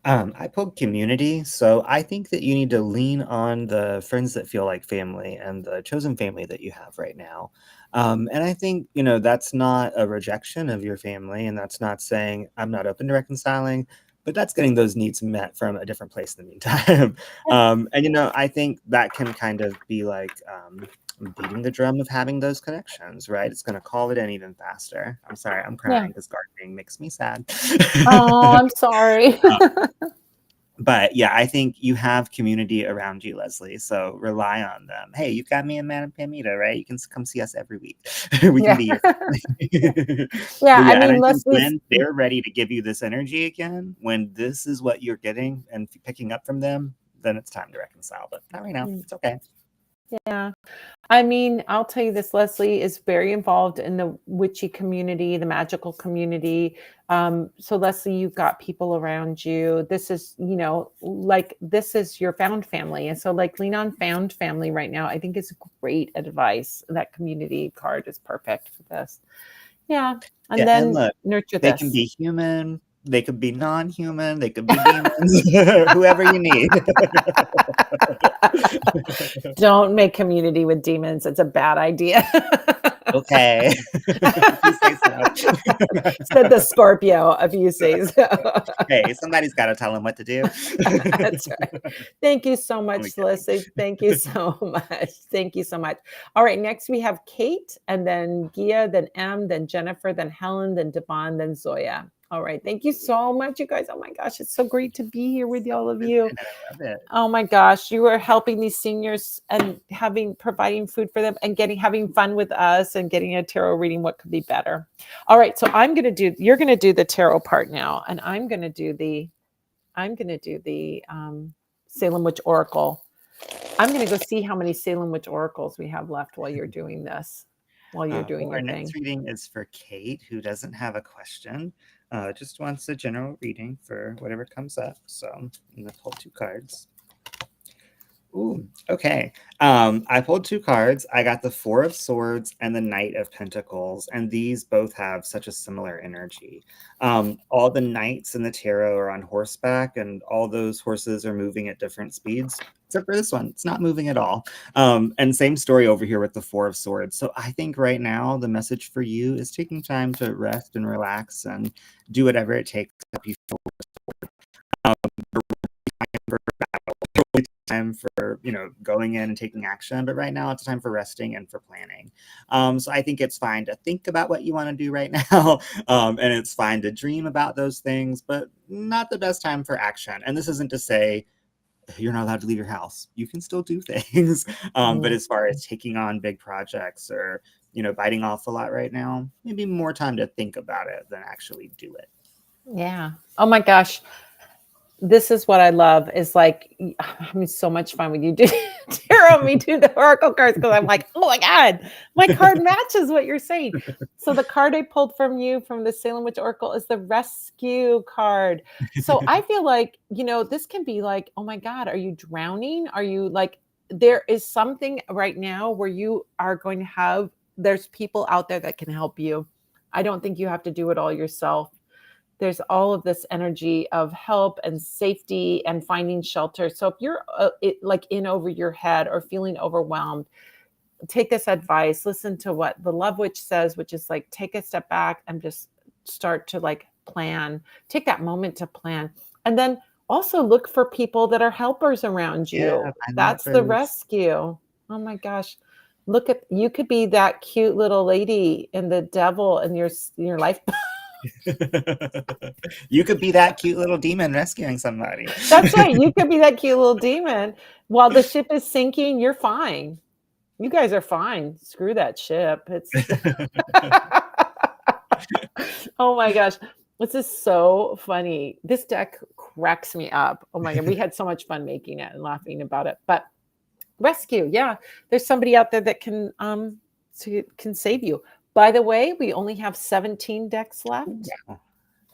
I pulled community. So I think that you need to lean on the friends that feel like family and the chosen family that you have right now. And I think, that's not a rejection of your family. And that's not saying I'm not open to reconciling, but that's getting those needs met from a different place in the meantime. And, I think that can kind of be like beating the drum of having those connections, right? It's going to call it in even faster. I'm sorry, I'm crying because gardening makes me sad. Oh, I'm sorry. But yeah, I think you have community around you, Leslie. So rely on them. Hey, you've got me and Madame Pamita, right? You can come see us every week. We can be your family. Yeah, I mean, think Leslie's. when they're ready to give you this energy again, when this is what you're getting and picking up from them, then it's time to reconcile. But not right now. It's okay. Yeah. I mean, I'll tell you this, Leslie is very involved in the witchy community, the magical community. So Leslie, you've got people around you. This is, this is your found family. And so like lean on found family right now. I think it's great advice. That community card is perfect for this. Yeah. And then look, nurture they this. can be human. They could be non-human. They could be demons. Whoever you need. Don't make community with demons. It's a bad idea. Okay. If you say so. Said the Scorpio, if you say so. Hey, somebody's got to tell them what to do. That's right. Thank you so much, Leslie. Thank you so much. Thank you so much. All right, next we have Kate, and then Gia, then M, then Jennifer, then Helen, then Devon, then Zoya. All right. Thank you so much, you guys. Oh my gosh, it's so great to be here with all of you. And I love it. Oh my gosh, you are helping these seniors and providing food for them and having fun with us and getting a tarot reading. What could be better? All right, so you're gonna do the tarot part now, and I'm gonna do the Salem Witch Oracle. I'm gonna go see how many Salem Witch Oracles we have left while you're doing this, while you're doing Our your next thing. reading is for Kate, who doesn't have a question, just wants a general reading for whatever comes up. So I'm going to pull 2 cards. Ooh, okay. I pulled 2 cards. I got the 4 of Swords and the Knight of Pentacles, and these both have such a similar energy. All the knights in the tarot are on horseback, and all those horses are moving at different speeds, except for this one. It's not moving at all. And same story over here with the 4 of Swords. So I think right now the message for you is taking time to rest and relax and do whatever it takes to help you feel restored. For battle, time for going in and taking action, but right now it's a time for resting and for planning. So I think it's fine to think about what you want to do right now, and it's fine to dream about those things, but not the best time for action. And this isn't to say you're not allowed to leave your house. You can still do things, but as far as taking on big projects or biting off a lot right now, maybe more time to think about it than actually do it. Yeah. Oh my gosh. This is what I love is like, I'm having so much fun with you do tarot, me do the oracle cards, because I'm like, oh my God, my card matches what you're saying. So the card I pulled from you from the Salem Witch Oracle is the rescue card. So I feel like, this can be like, oh my God, are you drowning? Are you like, there is something right now where you are going to there's people out there that can help you. I don't think you have to do it all yourself. There's all of this energy of help and safety and finding shelter. So if you're like in over your head or feeling overwhelmed, take this advice. Listen to what the Love Witch says, which is like, take a step back and just start to like plan. Take that moment to plan. And then also look for people that are helpers around Yeah, you. find That's the helpers. rescue. Oh my gosh. You could be that cute little lady in the devil in your life. You could be that cute little demon rescuing somebody. That's right. You could be that cute little demon. While the ship is sinking, you're fine. You guys are fine. Screw that ship. It's oh my gosh. This is so funny. This deck cracks me up. Oh my God. We had so much fun making it and laughing about it. But rescue, yeah. There's somebody out there that can save you. By the way, we only have 17 decks left. Wow.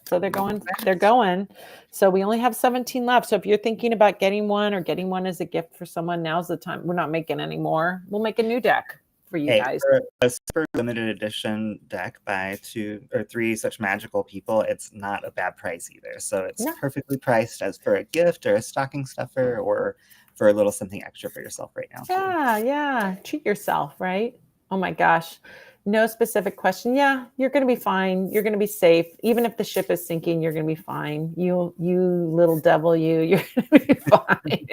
So they're going. So we only have 17 left. So if you're thinking about getting one or getting one as a gift for someone, now's the time. We're not making any more. We'll make a new deck for you guys. For a super limited edition deck by 2 or 3 such magical people, it's not a bad price either. So it's perfectly priced as for a gift or a stocking stuffer or for a little something extra for yourself right now. Yeah. Treat yourself, right? Oh my gosh. No specific question. Yeah, you're going to be fine. You're going to be safe. Even if the ship is sinking, you're going to be fine. You little devil, you're going to be fine.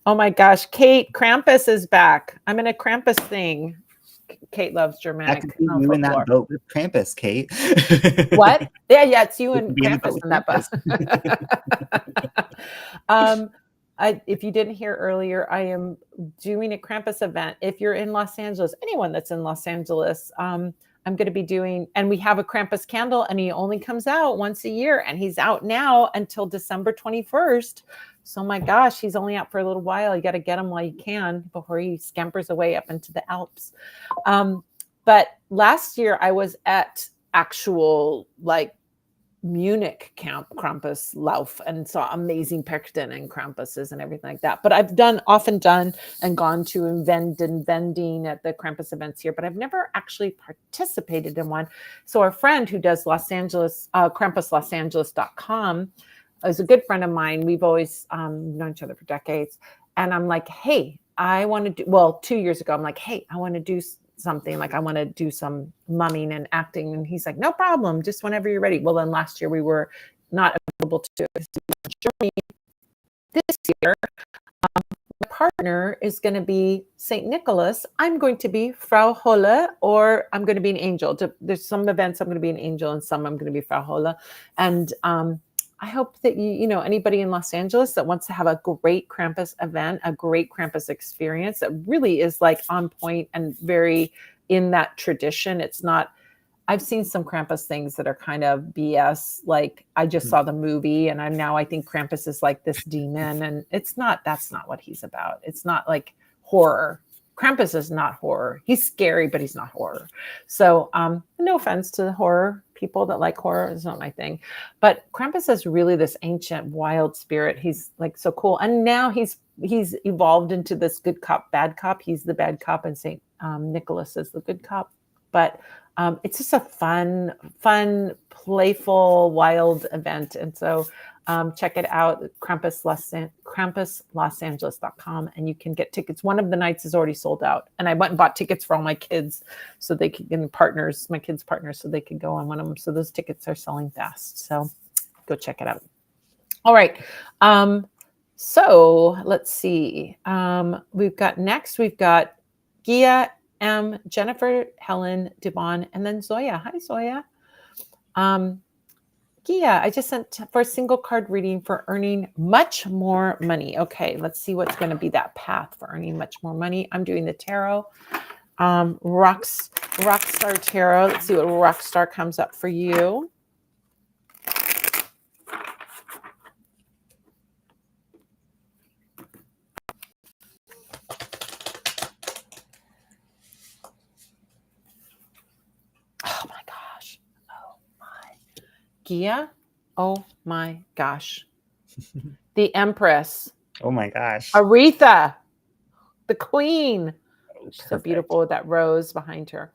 Oh my gosh. Kate, Krampus is back. I'm in a Krampus thing. Kate loves Germanic. That could be you in that boat with Krampus, Kate. What? Yeah, it's you and Krampus in that boat. If you didn't hear earlier, I am doing a Krampus event. If you're in Los Angeles, anyone that's in Los Angeles, I'm going to be doing, and we have a Krampus candle, and he only comes out once a year, and he's out now until December 21st. So my gosh, he's only out for a little while. You got to get him while you can before he scampers away up into the Alps. But last year I was at actual like Munich Krampus Lauf and saw amazing Perchten and Krampuses and everything like that. But I've often done and gone to vending at the Krampus events here, but I've never actually participated in one. So our friend who does Los Angeles, KrampusLosAngeles.com is a good friend of mine. We've always known each other for decades. And I'm like, hey, I want to do, 2 years ago, I'm like, hey, I want to do something, like I want to do some mumming and acting. And he's like, no problem, just whenever you're ready. Well, then last year we were not available to do it. This year, my partner is going to be St. Nicholas, I'm going to be Frau Holle, or I'm going to be an angel. There's some events I'm going to be an angel, and some I'm going to be Frau Holle. And I hope that anybody in Los Angeles that wants to have a great Krampus event, a great Krampus experience that really is like on point and very in that tradition. It's not, I've seen some Krampus things that are kind of BS. Like I just saw the movie and I think Krampus is like this demon, and that's not what he's about. It's not like horror. Krampus is not horror. He's scary, but he's not horror. So no offense to the horror people that like horror, it's not my thing. But Krampus is really this ancient wild spirit. He's like so cool. And now he's evolved into this good cop, bad cop. He's the bad cop and St. Nicholas is the good cop. But it's just a fun, playful, wild event. And so check it out, KrampusLosAngeles.com, and you can get tickets. One of the nights is already sold out. And I went and bought tickets for all my kids so they could get my kids' partners, so they could go on one of them. So those tickets are selling fast. So go check it out. All right. So let's see. We've got Gia, Jennifer, Helen, Devon, and then Zoya. Hi, Zoya. Gia, I just sent for a single card reading for earning much more money. Okay, let's see what's going to be that path for earning much more money. I'm doing the tarot. Rockstar Tarot. Let's see what Rockstar comes up for you. Gia, oh my gosh. The Empress. Oh my gosh. Aretha, the Queen. She's so Perfect. beautiful with that rose behind her.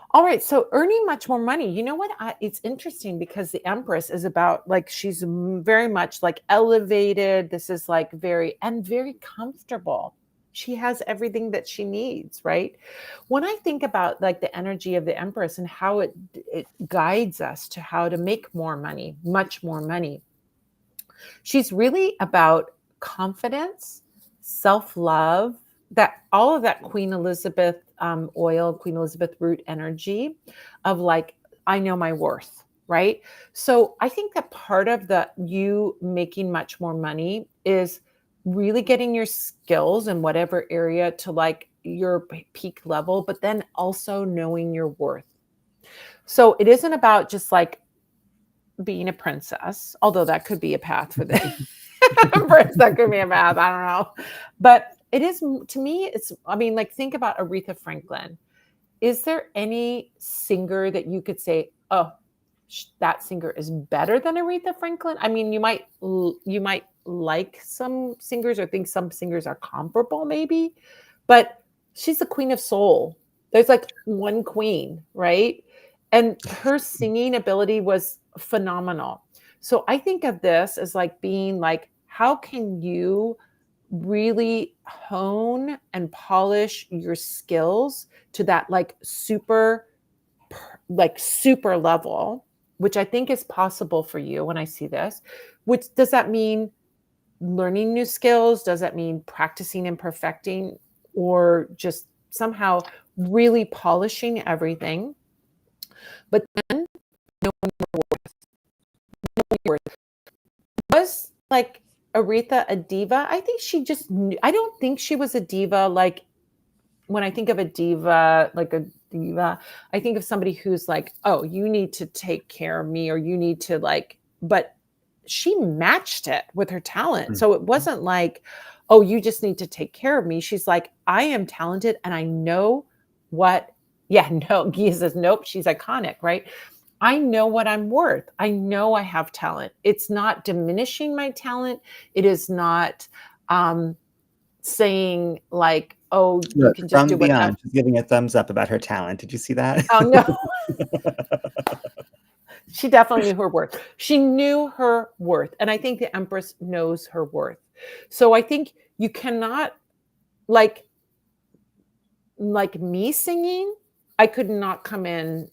All right, so earning much more money. You know what? It's interesting because the Empress is about like, she's very much like elevated. This is like very comfortable. She has everything that she needs, right? When I think about like the energy of the Empress and how it guides us to how to make more money, much more money, she's really about confidence, self-love, that all of that Queen Elizabeth oil, Queen Elizabeth root energy of like, I know my worth, right? So I think that part of you making much more money is really getting your skills in whatever area to like your peak level, but then also knowing your worth. So it isn't about just like being a princess, although that could be a path for the Empress. That could be a path. I don't know. But it is, to me, like think about Aretha Franklin. Is there any singer that you could say, oh, that singer is better than Aretha Franklin? I mean, you might like some singers or think some singers are comparable maybe, but she's the queen of soul. There's like one queen, right? And her singing ability was phenomenal. So I think of this as like being like, how can you really hone and polish your skills to that like super level, which I think is possible for you when I see this. Which does that mean learning new skills? Does that mean practicing and perfecting, or just somehow really polishing everything? But then knowing your worth. Was like Aretha a diva? I think she just knew. I don't think she was a diva. Like when I think of a diva, I think of somebody who's like, oh, you need to take care of me, or you need to like, but she matched it with her talent. Mm-hmm. So it wasn't like, oh, you just need to take care of me. She's like, I am talented and I know what, Gia says, nope, she's iconic, right? I know what I'm worth. I know I have talent. It's not diminishing my talent. It is not saying like, oh, you can just do whatever. She's giving a thumbs up about her talent. Did you see that? Oh, no. She definitely knew her worth. She knew her worth. And I think the Empress knows her worth. So I think you cannot, like me singing, I could not come in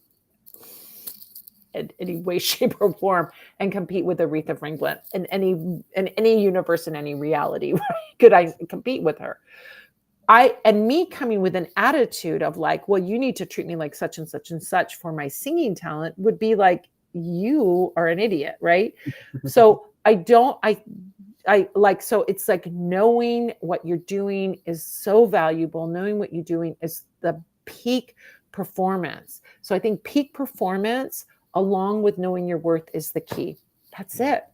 in any way, shape, or form and compete with Aretha Franklin in any universe, in any reality. Right? Could I compete with her? And me coming with an attitude of like, well, you need to treat me like such and such and such for my singing talent would be like, you are an idiot, right? So I like, so it's like knowing what you're doing is so valuable. Knowing what you're doing is the peak performance. So I think peak performance along with knowing your worth is the key. That's it.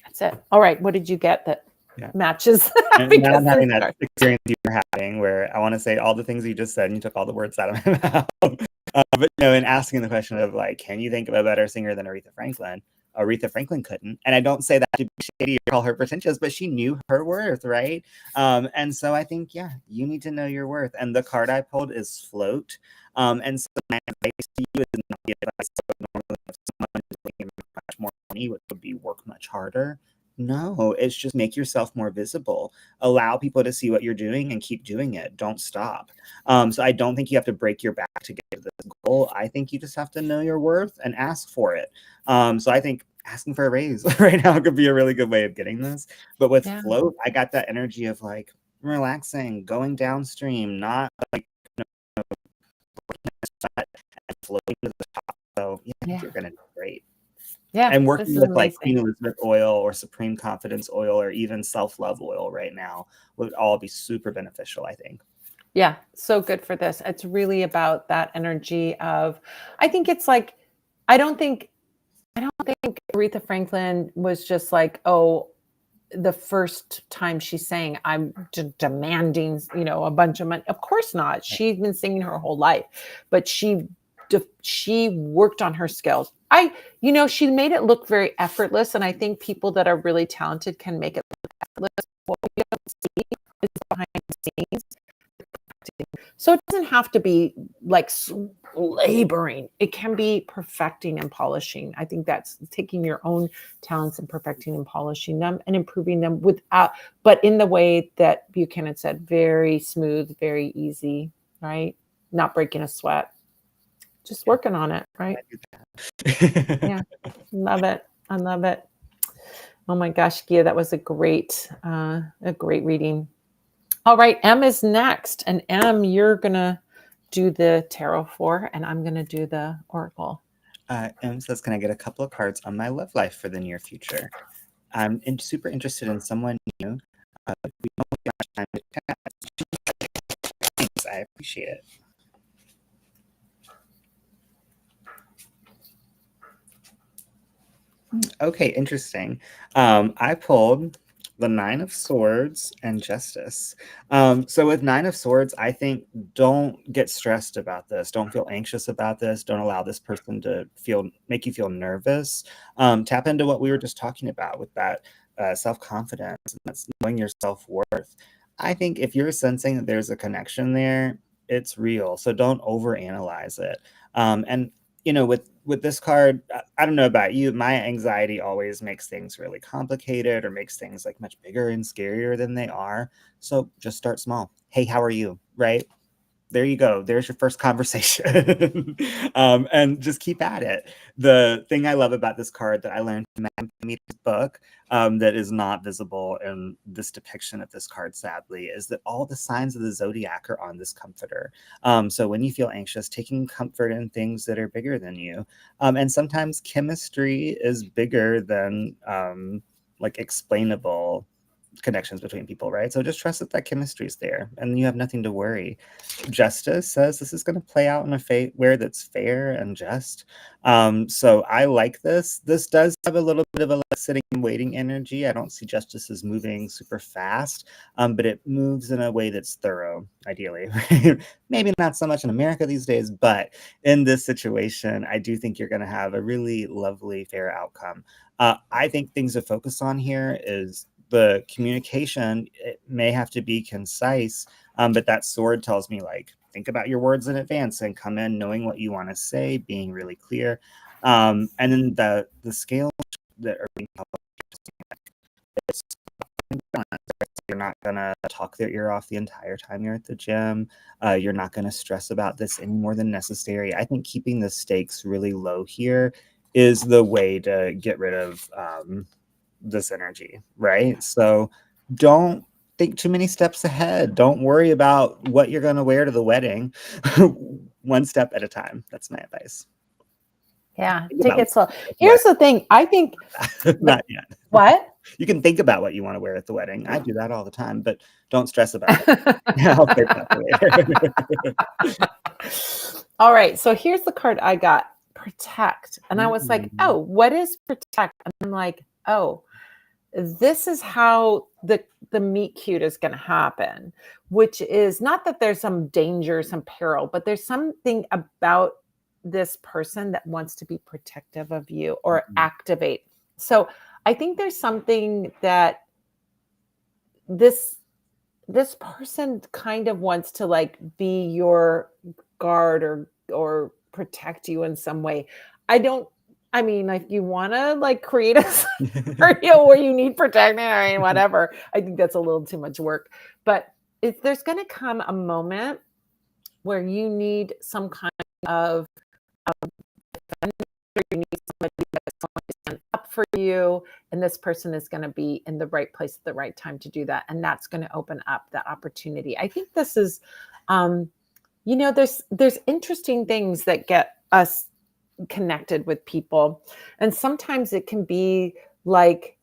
That's it. All right. What did you get that matches? And now I'm having that experience you were having where I want to say all the things you just said and you took all the words out of my mouth. But in asking the question of like, can you think of a better singer than Aretha Franklin? Aretha Franklin couldn't. And I don't say that to be shady or call her pretentious, but she knew her worth, right? And so I think, you need to know your worth. And the card I pulled is float. And so my advice to you is not the advice of normally if someone is making much more money, which would be work much harder. No, it's just make yourself more visible. Allow people to see what you're doing and keep doing it. Don't stop. So I don't think you have to break your back to get to this goal. I think you just have to know your worth and ask for it. So I think asking for a raise right now could be a really good way of getting this. But with float, I got that energy of like relaxing, going downstream, not like and floating to the top. So I think you're gonna do great. Yeah, and working with like Queen Elizabeth oil or Supreme Confidence oil or even self-love oil right now would all be super beneficial, I think. Yeah, so good for this. It's really about that energy of, I think it's like, I don't think Aretha Franklin was just like, oh, the first time she sang, I'm demanding, a bunch of money. Of course not. She's been singing her whole life, but she worked on her skills. She made it look very effortless. And I think people that are really talented can make it look effortless. What we don't see is behind the scenes. So it doesn't have to be like laboring. It can be perfecting and polishing. I think that's taking your own talents and perfecting and polishing them and improving them but in the way that Buchanan said, very smooth, very easy, right? Not breaking a sweat. Just working on it, right? Yeah, love it. I love it. Oh my gosh, Gia, that was a great reading. All right, M is next. And M, you're going to do the tarot for, and I'm going to do the oracle. M says, can I get a couple of cards on my love life for the near future? I'm super interested in someone new. We don't have much time to chat. Thanks, I appreciate it. Okay, interesting. I pulled the Nine of Swords and Justice. So with Nine of Swords, I think don't get stressed about this. Don't feel anxious about this. Don't allow this person to make you feel nervous. Tap into what we were just talking about with that self-confidence, and that's knowing your self-worth. I think if you're sensing that there's a connection there, it's real. So don't overanalyze it. And with this card, I don't know about you, my anxiety always makes things really complicated or makes things like much bigger and scarier than they are. So just start small. Hey, how are you? Right? There you go. There's your first conversation. And just keep at it. The thing I love about this card that I learned from Meter's book that is not visible in this depiction of this card, sadly, is that all the signs of the zodiac are on this comforter. So when you feel anxious, taking comfort in things that are bigger than you. And sometimes chemistry is bigger than like explainable connections between people, right? So just trust that chemistry is there and you have nothing to worry. Justice says this is going to play out in a way that's fair and just. So I like this. This does have a little bit of a like, sitting and waiting energy. I don't see Justice as moving super fast, but it moves in a way that's thorough, ideally. Maybe not so much in America these days, but in this situation, I do think you're going to have a really lovely, fair outcome. I think things to focus on here is the communication. It may have to be concise, but that sword tells me like think about your words in advance and come in knowing what you want to say, being really clear. And then the scales that are being published, it's You're not going to talk their ear off the entire time you're at the gym. You're not going to stress about this any more than necessary. I think keeping the stakes really low here is the way to get rid of this energy, right? So don't think too many steps ahead. Don't worry about what you're going to wear to the wedding. One step at a time. That's my advice. Yeah, Think take about it slow. what you Here's the thing. I think not yet. what? You can think about what you want to wear at the wedding. I do that all the time, but don't stress about it. I'll save that for later. All right. So here's the card I got, protect. And I was like, oh, what is protect? And I'm like, oh, this is how the meet cute is going to happen, which is not that there's some danger, some peril, but there's something about this person that wants to be protective of you or activate. So I think there's something that this person kind of wants to like be your guard or protect you in some way. I mean, like you want to like create a scenario where you need protection or whatever. I think that's a little too much work. But there's going to come a moment where you need some kind of you need somebody that's going to stand up for you, and this person is going to be in the right place at the right time to do that, and that's going to open up that opportunity. I think this is, there's interesting things that get us connected with people, and sometimes it can be like,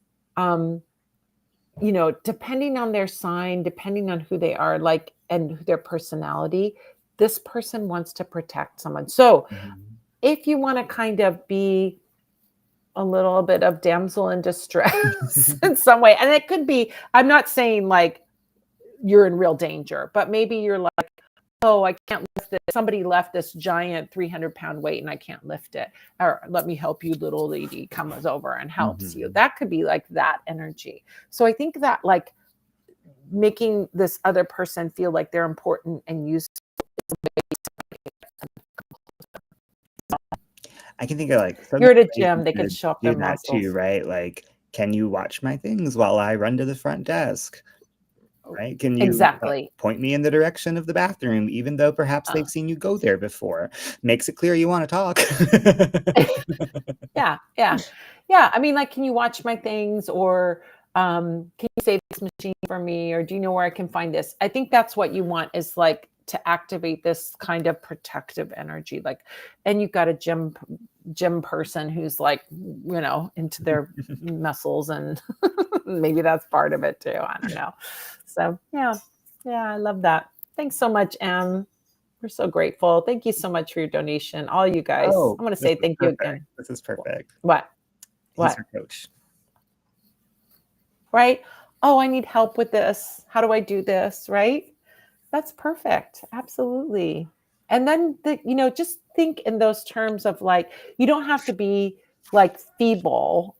depending on their sign, depending on who they are, like, and their personality, this person wants to protect someone. So if you want to kind of be a little bit of damsel in distress in some way, and it could be, I'm not saying like you're in real danger, but maybe you're like, oh, I can't lift it. Somebody left this giant 300-pound weight and I can't lift it. Or let me help you, little lady, comes over and helps you. That could be like that energy. So I think that like making this other person feel like they're important and useful is a way. I can think of like You're at a gym, they could show up their muscles too, right? Like, can you watch my things while I run to the front desk? Right? Can you point me in the direction of the bathroom, even though perhaps they've seen you go there before? Makes it clear you want to talk. Yeah. I mean, like, can you watch my things, or can you save this machine for me, or do you know where I can find this? I think that's what you want, is like to activate this kind of protective energy. Like, and you've got a gym person who's like, into their muscles, and maybe that's part of it too. I don't know. So yeah, I love that. Thanks so much, Em. We're so grateful. Thank you so much for your donation, all you guys. I want to say thank you again. This is perfect. What? He's our coach. Right? Oh, I need help with this. How do I do this? Right? That's perfect. Absolutely. And then just think in those terms of like, you don't have to be like feeble.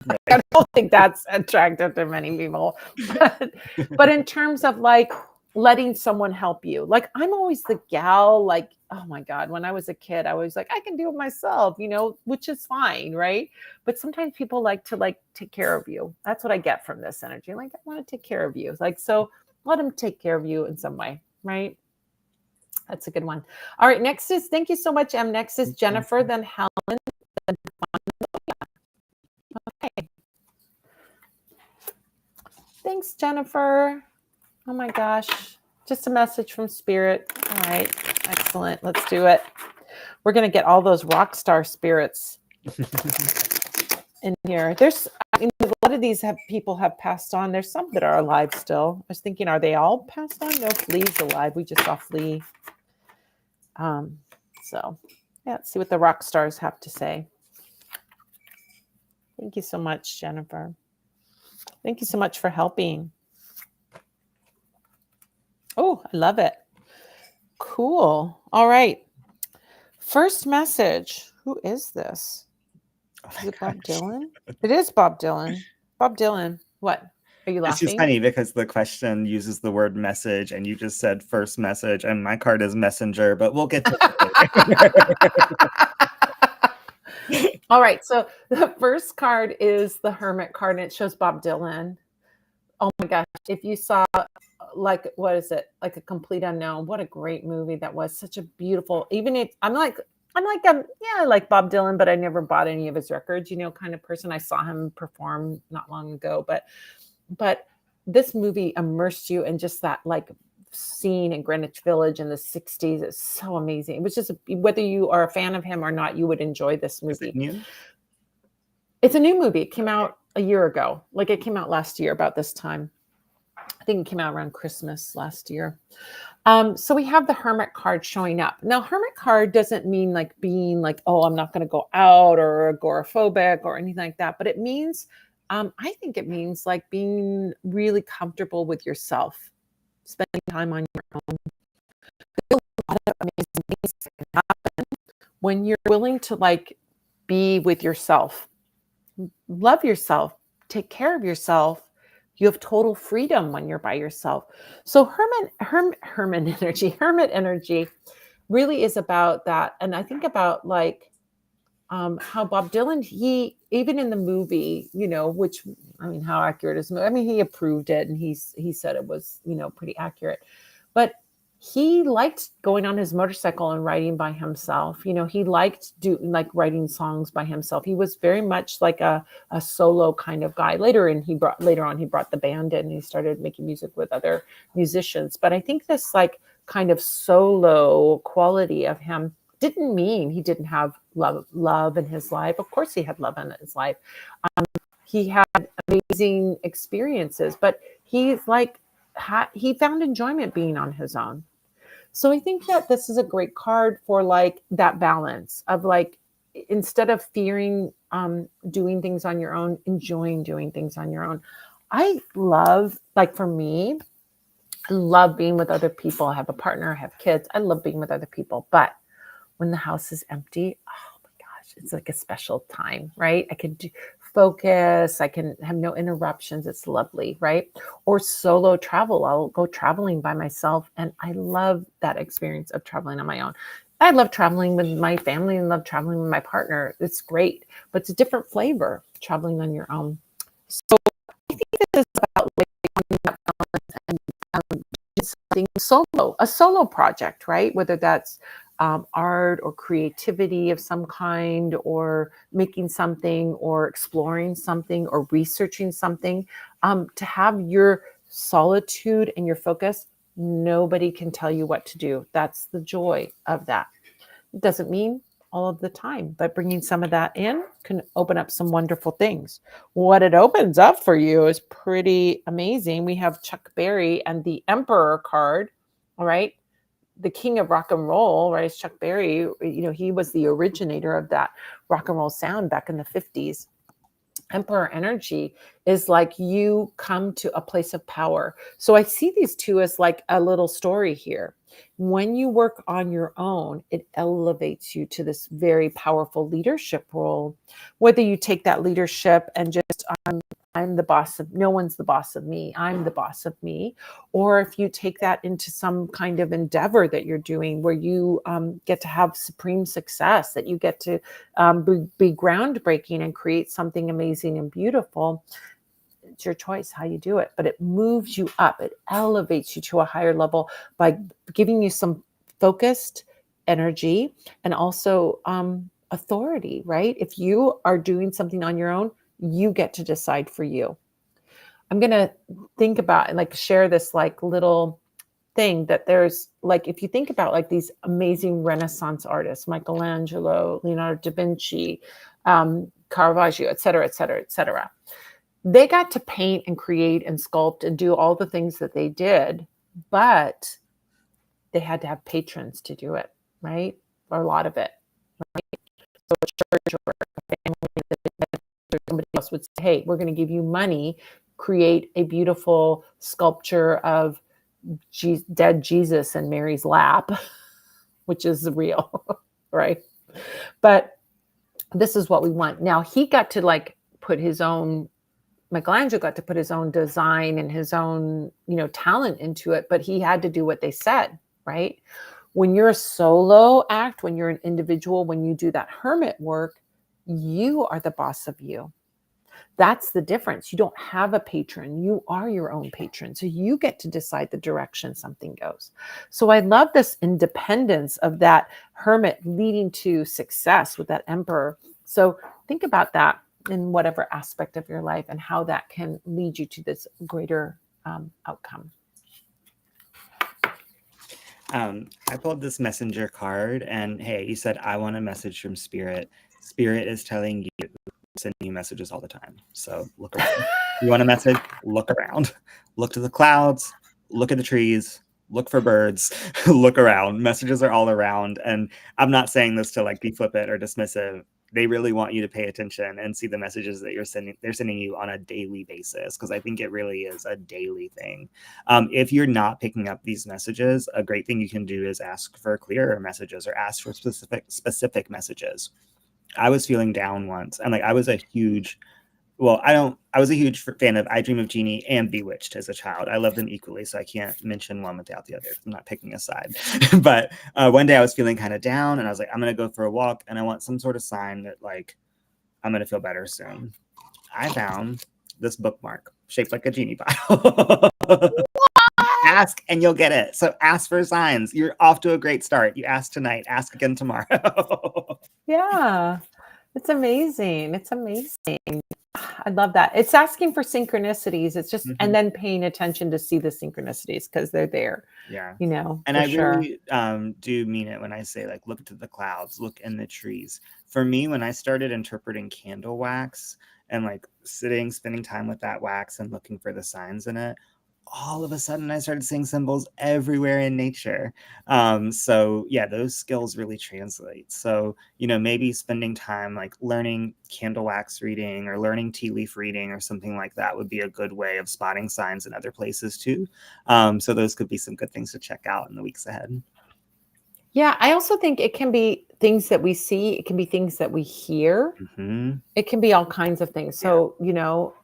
Right. I don't think that's attractive to many people, but in terms of like letting someone help you. Like, I'm always the gal, like, oh my God, when I was a kid, I was like, I can do it myself, which is fine. Right. But sometimes people like to like take care of you. That's what I get from this energy. Like, I want to take care of you. Like, so let them take care of you in some way. Right. That's a good one. All right. Next is, thank you so much, Em. Next is Jennifer, then Helen. Then okay. Thanks, Jennifer. Oh my gosh. Just a message from Spirit. All right. Excellent. Let's do it. We're going to get all those rock star spirits in here. There's, a lot of these people have passed on. There's some that are alive still. I was thinking, are they all passed on? No, Flea's alive. We just saw Flea. So yeah, let's see what the rock stars have to say. Thank you so much, Jennifer. Thank you so much for helping. Oh, I love it. Cool. All right. First message. Who is this? Is it Bob Dylan? It is Bob Dylan. Bob Dylan. What? Are you laughing? It's just funny because the question uses the word message, and you just said first message, and my card is messenger, but we'll get to it. All right. So the first card is the Hermit card, and it shows Bob Dylan. Oh my gosh, if you saw like what is it? Like A Complete Unknown. What a great movie that was. Such a beautiful. Even if I'm like yeah, I like Bob Dylan, but I never bought any of his records, kind of person. I saw him perform not long ago, but this movie immersed you in just that like scene in Greenwich Village in the 60s. It's so amazing. It was just whether you are a fan of him or not, you would enjoy this Is it movie. new? It's a new movie. It came Okay. out a year ago. Like it came out last year about this time. I think it came out around Christmas last year. So we have the hermit card showing up. Now, hermit card doesn't mean like being like, oh, I'm not going to go out or agoraphobic or anything like that. But it means, I think it means like being really comfortable with yourself, spending time on your own. There's a lot of amazing things that can happen when you're willing to like be with yourself, love yourself, take care of yourself. You have total freedom when you're by yourself. So hermit energy really is about that. And I think about like how Bob Dylan, he even in the movie, which I mean, how accurate is? I mean, he approved it and he said it was pretty accurate, but he liked going on his motorcycle and riding by himself. He liked like writing songs by himself. He was very much like a solo kind of guy. Later on he brought the band in and he started making music with other musicians. But I think this like kind of solo quality of him didn't mean he didn't have love in his life. Of course he had love in his life. He had amazing experiences, but he's like he found enjoyment being on his own. So I think that this is a great card for like that balance of like, instead of fearing doing things on your own, enjoying doing things on your own. I love, like for me, I love being with other people. I have a partner, I have kids. I love being with other people. But when the house is empty, oh my gosh, it's like a special time, right? I can focus, I can have no interruptions. It's lovely, right? Or solo travel. I'll go traveling by myself, and I love that experience of traveling on my own. I love traveling with my family and love traveling with my partner. It's great, but it's a different flavor traveling on your own. So I think this is about like finding that balance and something solo, a solo project, right? Whether that's art or creativity of some kind, or making something, or exploring something, or researching something, to have your solitude and your focus. Nobody can tell you what to do. That's the joy of that. It doesn't mean all of the time, but bringing some of that in can open up some wonderful things. What it opens up for you is pretty amazing. We have Chuck Berry and the Emperor card. All right. The king of rock and roll, right? Is Chuck Berry. He was the originator of that rock and roll sound back in the 50s. Emperor energy is like you come to a place of power. So I see these two as like a little story here. When you work on your own, it elevates you to this very powerful leadership role. Whether you take that leadership and just, I'm the boss of, no one's the boss of me, I'm the boss of me. Or if you take that into some kind of endeavor that you're doing where you get to have supreme success, that you get to be groundbreaking and create something amazing and beautiful. It's your choice how you do it, but it moves you up. It elevates you to a higher level by giving you some focused energy and also authority, right? If you are doing something on your own, you get to decide for you. I'm going to think about and like share this like little thing that there's like, if you think about like these amazing Renaissance artists, Michelangelo, Leonardo da Vinci, Caravaggio, et cetera, et cetera, et cetera. They got to paint and create and sculpt and do all the things that they did, but they had to have patrons to do it, right? Or a lot of it. Right? So a church or a family or somebody else would say, hey, we're going to give you money, create a beautiful sculpture of dead Jesus in Mary's lap, which is real, right? But this is what we want. Now he got to like put his own, Michelangelo got to put his own design and his own, talent into it, but he had to do what they said, right? When you're a solo act, when you're an individual, when you do that hermit work, you are the boss of you. That's the difference. You don't have a patron. You are your own patron. So you get to decide the direction something goes. So I love this independence of that hermit leading to success with that emperor. So think about that in whatever aspect of your life and how that can lead you to this greater outcome. I pulled this messenger card, and hey, you said, I want a message from Spirit. Spirit is telling you, sending you messages all the time. So look around. You want a message? Look around. Look to the clouds, look at the trees, look for birds, look around. Messages are all around. And I'm not saying this to like be flippant or dismissive. They really want you to pay attention and see the messages that they're sending you on a daily basis, because I think it really is a daily thing. If you're not picking up these messages, a great thing you can do is ask for clearer messages or ask for specific messages. I was feeling down once, and like I was a huge fan of I Dream of Jeannie and Bewitched as a child. I love them equally, so I can't mention one without the other. I'm not picking a side. But one day I was feeling kind of down, and I was like, I'm going to go for a walk, and I want some sort of sign that like I'm going to feel better soon. I found this bookmark shaped like a genie bottle. Ask and you'll get it. So ask for signs. You're off to a great start. You ask tonight, ask again tomorrow. Yeah, it's amazing. It's amazing. I love that. It's asking for synchronicities. It's just, and then paying attention to see the synchronicities because they're there. Yeah. You know, and I really do mean it when I say like, look to the clouds, look in the trees. For me, when I started interpreting candle wax and like spending time with that wax and looking for the signs in it, all of a sudden I started seeing symbols everywhere in nature. So yeah, those skills really translate. So, you know, maybe spending time like learning candle wax reading or learning tea leaf reading or something like that would be a good way of spotting signs in other places too. So those could be some good things to check out in the weeks ahead. Yeah, I also think it can be things that we see. It can be things that we hear. It can be all kinds of things. So, you know,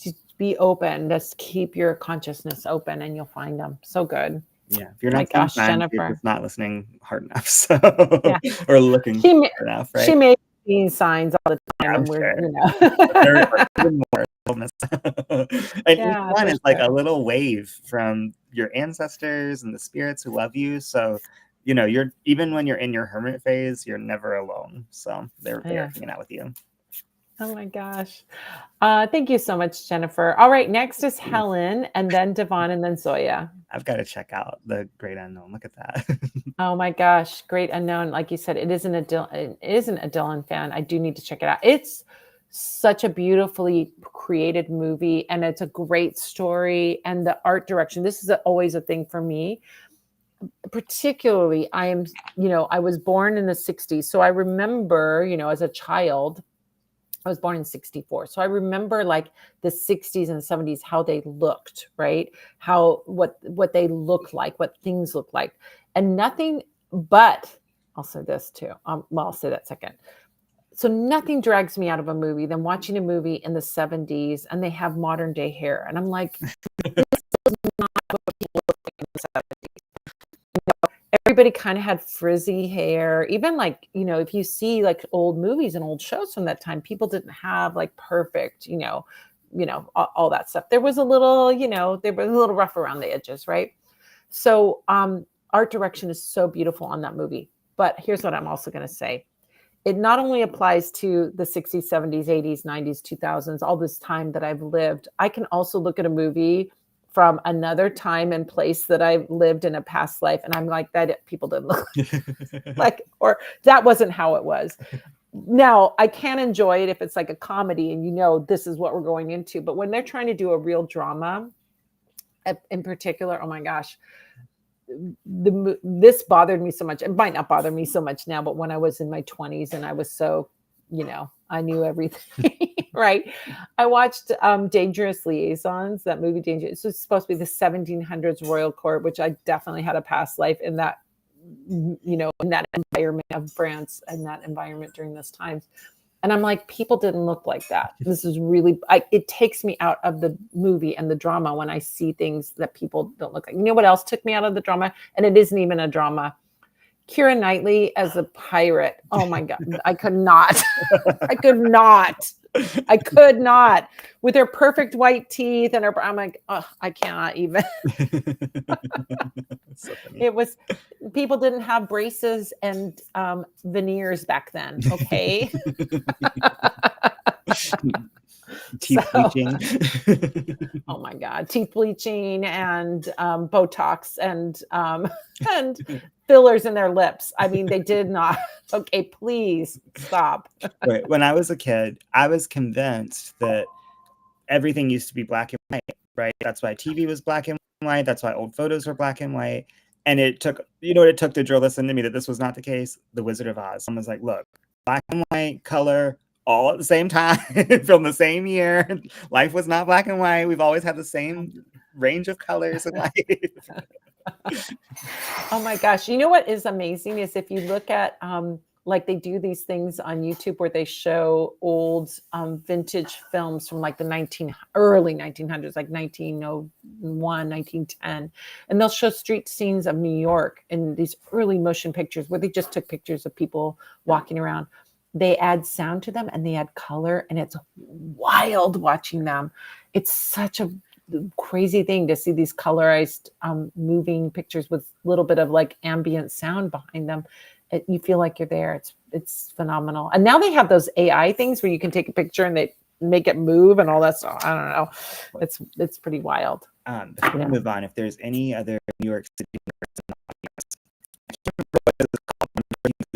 just be open. Just keep your consciousness open and you'll find them. So good. Yeah. If you're My not seeing gosh, signs, you're Jennifer. just not listening hard enough. So Yeah. or looking She hard enough, right? may be seeing signs all the time, I'm and we're, sure. you know. Even more. And each one is like a little wave from your ancestors and the spirits who love you. So, you know, you're even when you're in your hermit phase, you're never alone. So they're hanging out with you. Oh my gosh. Thank you so much, Jennifer. All right, next is Helen, and then Devon, and then Zoya. I've got to check out The Great Unknown. Look at that. Oh my gosh, Great Unknown. Like you said, it isn't a Dylan fan. I do need to check it out. It's such a beautifully created movie, and it's a great story. And the art direction. This is always a thing for me. Particularly, I was born in the 60s. So I remember, as a child, I was born in 64. So I remember like the 60s and 70s, how they looked, right? What they look like, what things look like. And nothing but, I'll say this too. I'll say that second. So nothing drags me out of a movie than watching a movie in the 70s and they have modern day hair. And I'm like, this is not what people look like in the 70s. Everybody kind of had frizzy hair. Even like, if you see like old movies and old shows from that time, people didn't have like perfect, all that stuff. There was a little, they were a little rough around the edges, right? So art direction is so beautiful on that movie. But here's what I'm also going to say. It not only applies to the 60s, 70s, 80s, 90s, 2000s, all this time that I've lived. I can also look at a movie from another time and place that I've lived in a past life. And I'm like, that people didn't look like, or that wasn't how it was. Now, I can enjoy it if it's like a comedy and this is what we're going into. But when they're trying to do a real drama, in particular, oh my gosh, this bothered me so much. It might not bother me so much now, but when I was in my 20s and I was so, I knew everything, right? I watched Dangerous Liaisons, that movie Dangerous. It's supposed to be the 1700s royal court, which I definitely had a past life in that, in that environment of France and that environment during those times. And I'm like, people didn't look like that. This is really, it takes me out of the movie and the drama when I see things that people don't look like. You know what else took me out of the drama? And it isn't even a drama. Keira Knightley as a pirate. Oh my God. I could not. I could not, with her perfect white teeth and her. I'm like, oh, I cannot even. So funny. It was, people didn't have braces and veneers back then. Okay. Teeth So, bleaching. oh my God, teeth bleaching and Botox and fillers in their lips. I mean, they did not. Okay, please stop. Right. When I was a kid, I was convinced that everything used to be black and white, right? That's why TV was black and white. That's why old photos were black and white. And it took, you know what it took to drill this into me that this was not the case? The Wizard of Oz. Someone's like, look, black and white, color, all at the same time from the same year. Life was not black and white. We've always had the same range of colors in life. Oh my gosh. You know what is amazing is if you look at like they do these things on YouTube where they show old vintage films from like the early 1900s, like 1901, 1910. And they'll show street scenes of New York in these early motion pictures where they just took pictures of people walking around. They add sound to them and they add color, and it's wild watching them. It's such a crazy thing to see these colorized moving pictures with a little bit of like ambient sound behind them. You feel like you're there. It's phenomenal. And now they have those AI things where you can take a picture and they make it move and all that stuff. I don't know. It's pretty wild. Before we move on, if there's any other New York City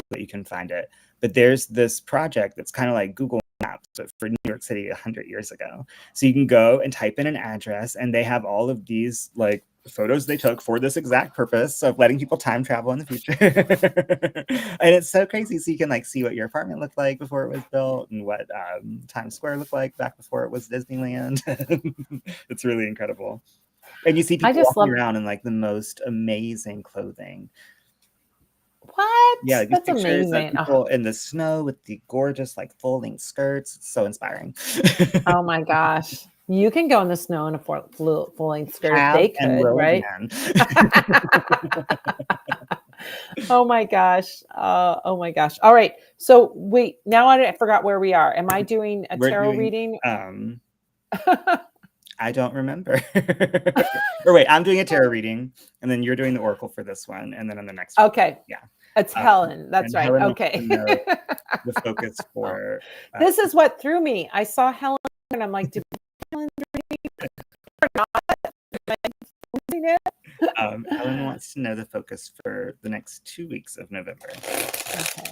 that you can find it, but there's this project that's kind of like Google Maps but for New York City 100 years ago. So you can go and type in an address, and they have all of these like photos they took for this exact purpose of letting people time travel in the future. And it's so crazy. So you can like see what your apartment looked like before it was built and what Times Square looked like back before it was Disneyland. It's really incredible. And you see people walking around in like the most amazing clothing. What? Yeah, these That's pictures of amazing. people in the snow with the gorgeous like folding skirts. It's so inspiring. Oh my gosh. You can go in the snow in a folding skirt. Have They and could, will right? again. Oh my gosh. Oh my gosh. All right. So wait, now I forgot where we are. Am I doing a tarot reading? I don't remember. Or wait, I'm doing a tarot reading, and then you're doing the oracle for this one, and then on the next one. Okay. Yeah. It's Helen. That's right. Helen Okay. The focus for this is what threw me. I saw Helen and I'm like, did Helen or not? Helen wants to know the focus for the next 2 weeks of November. Okay.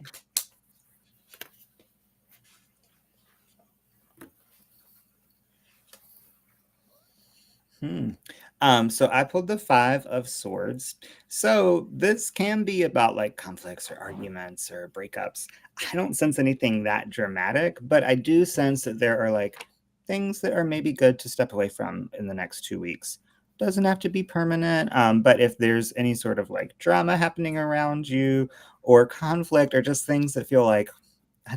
So I pulled the 5 of Swords. So this can be about like conflicts or arguments or breakups. I don't sense anything that dramatic, but I do sense that there are like things that are maybe good to step away from in the next 2 weeks. Doesn't have to be permanent, but if there's any sort of like drama happening around you or conflict or just things that feel like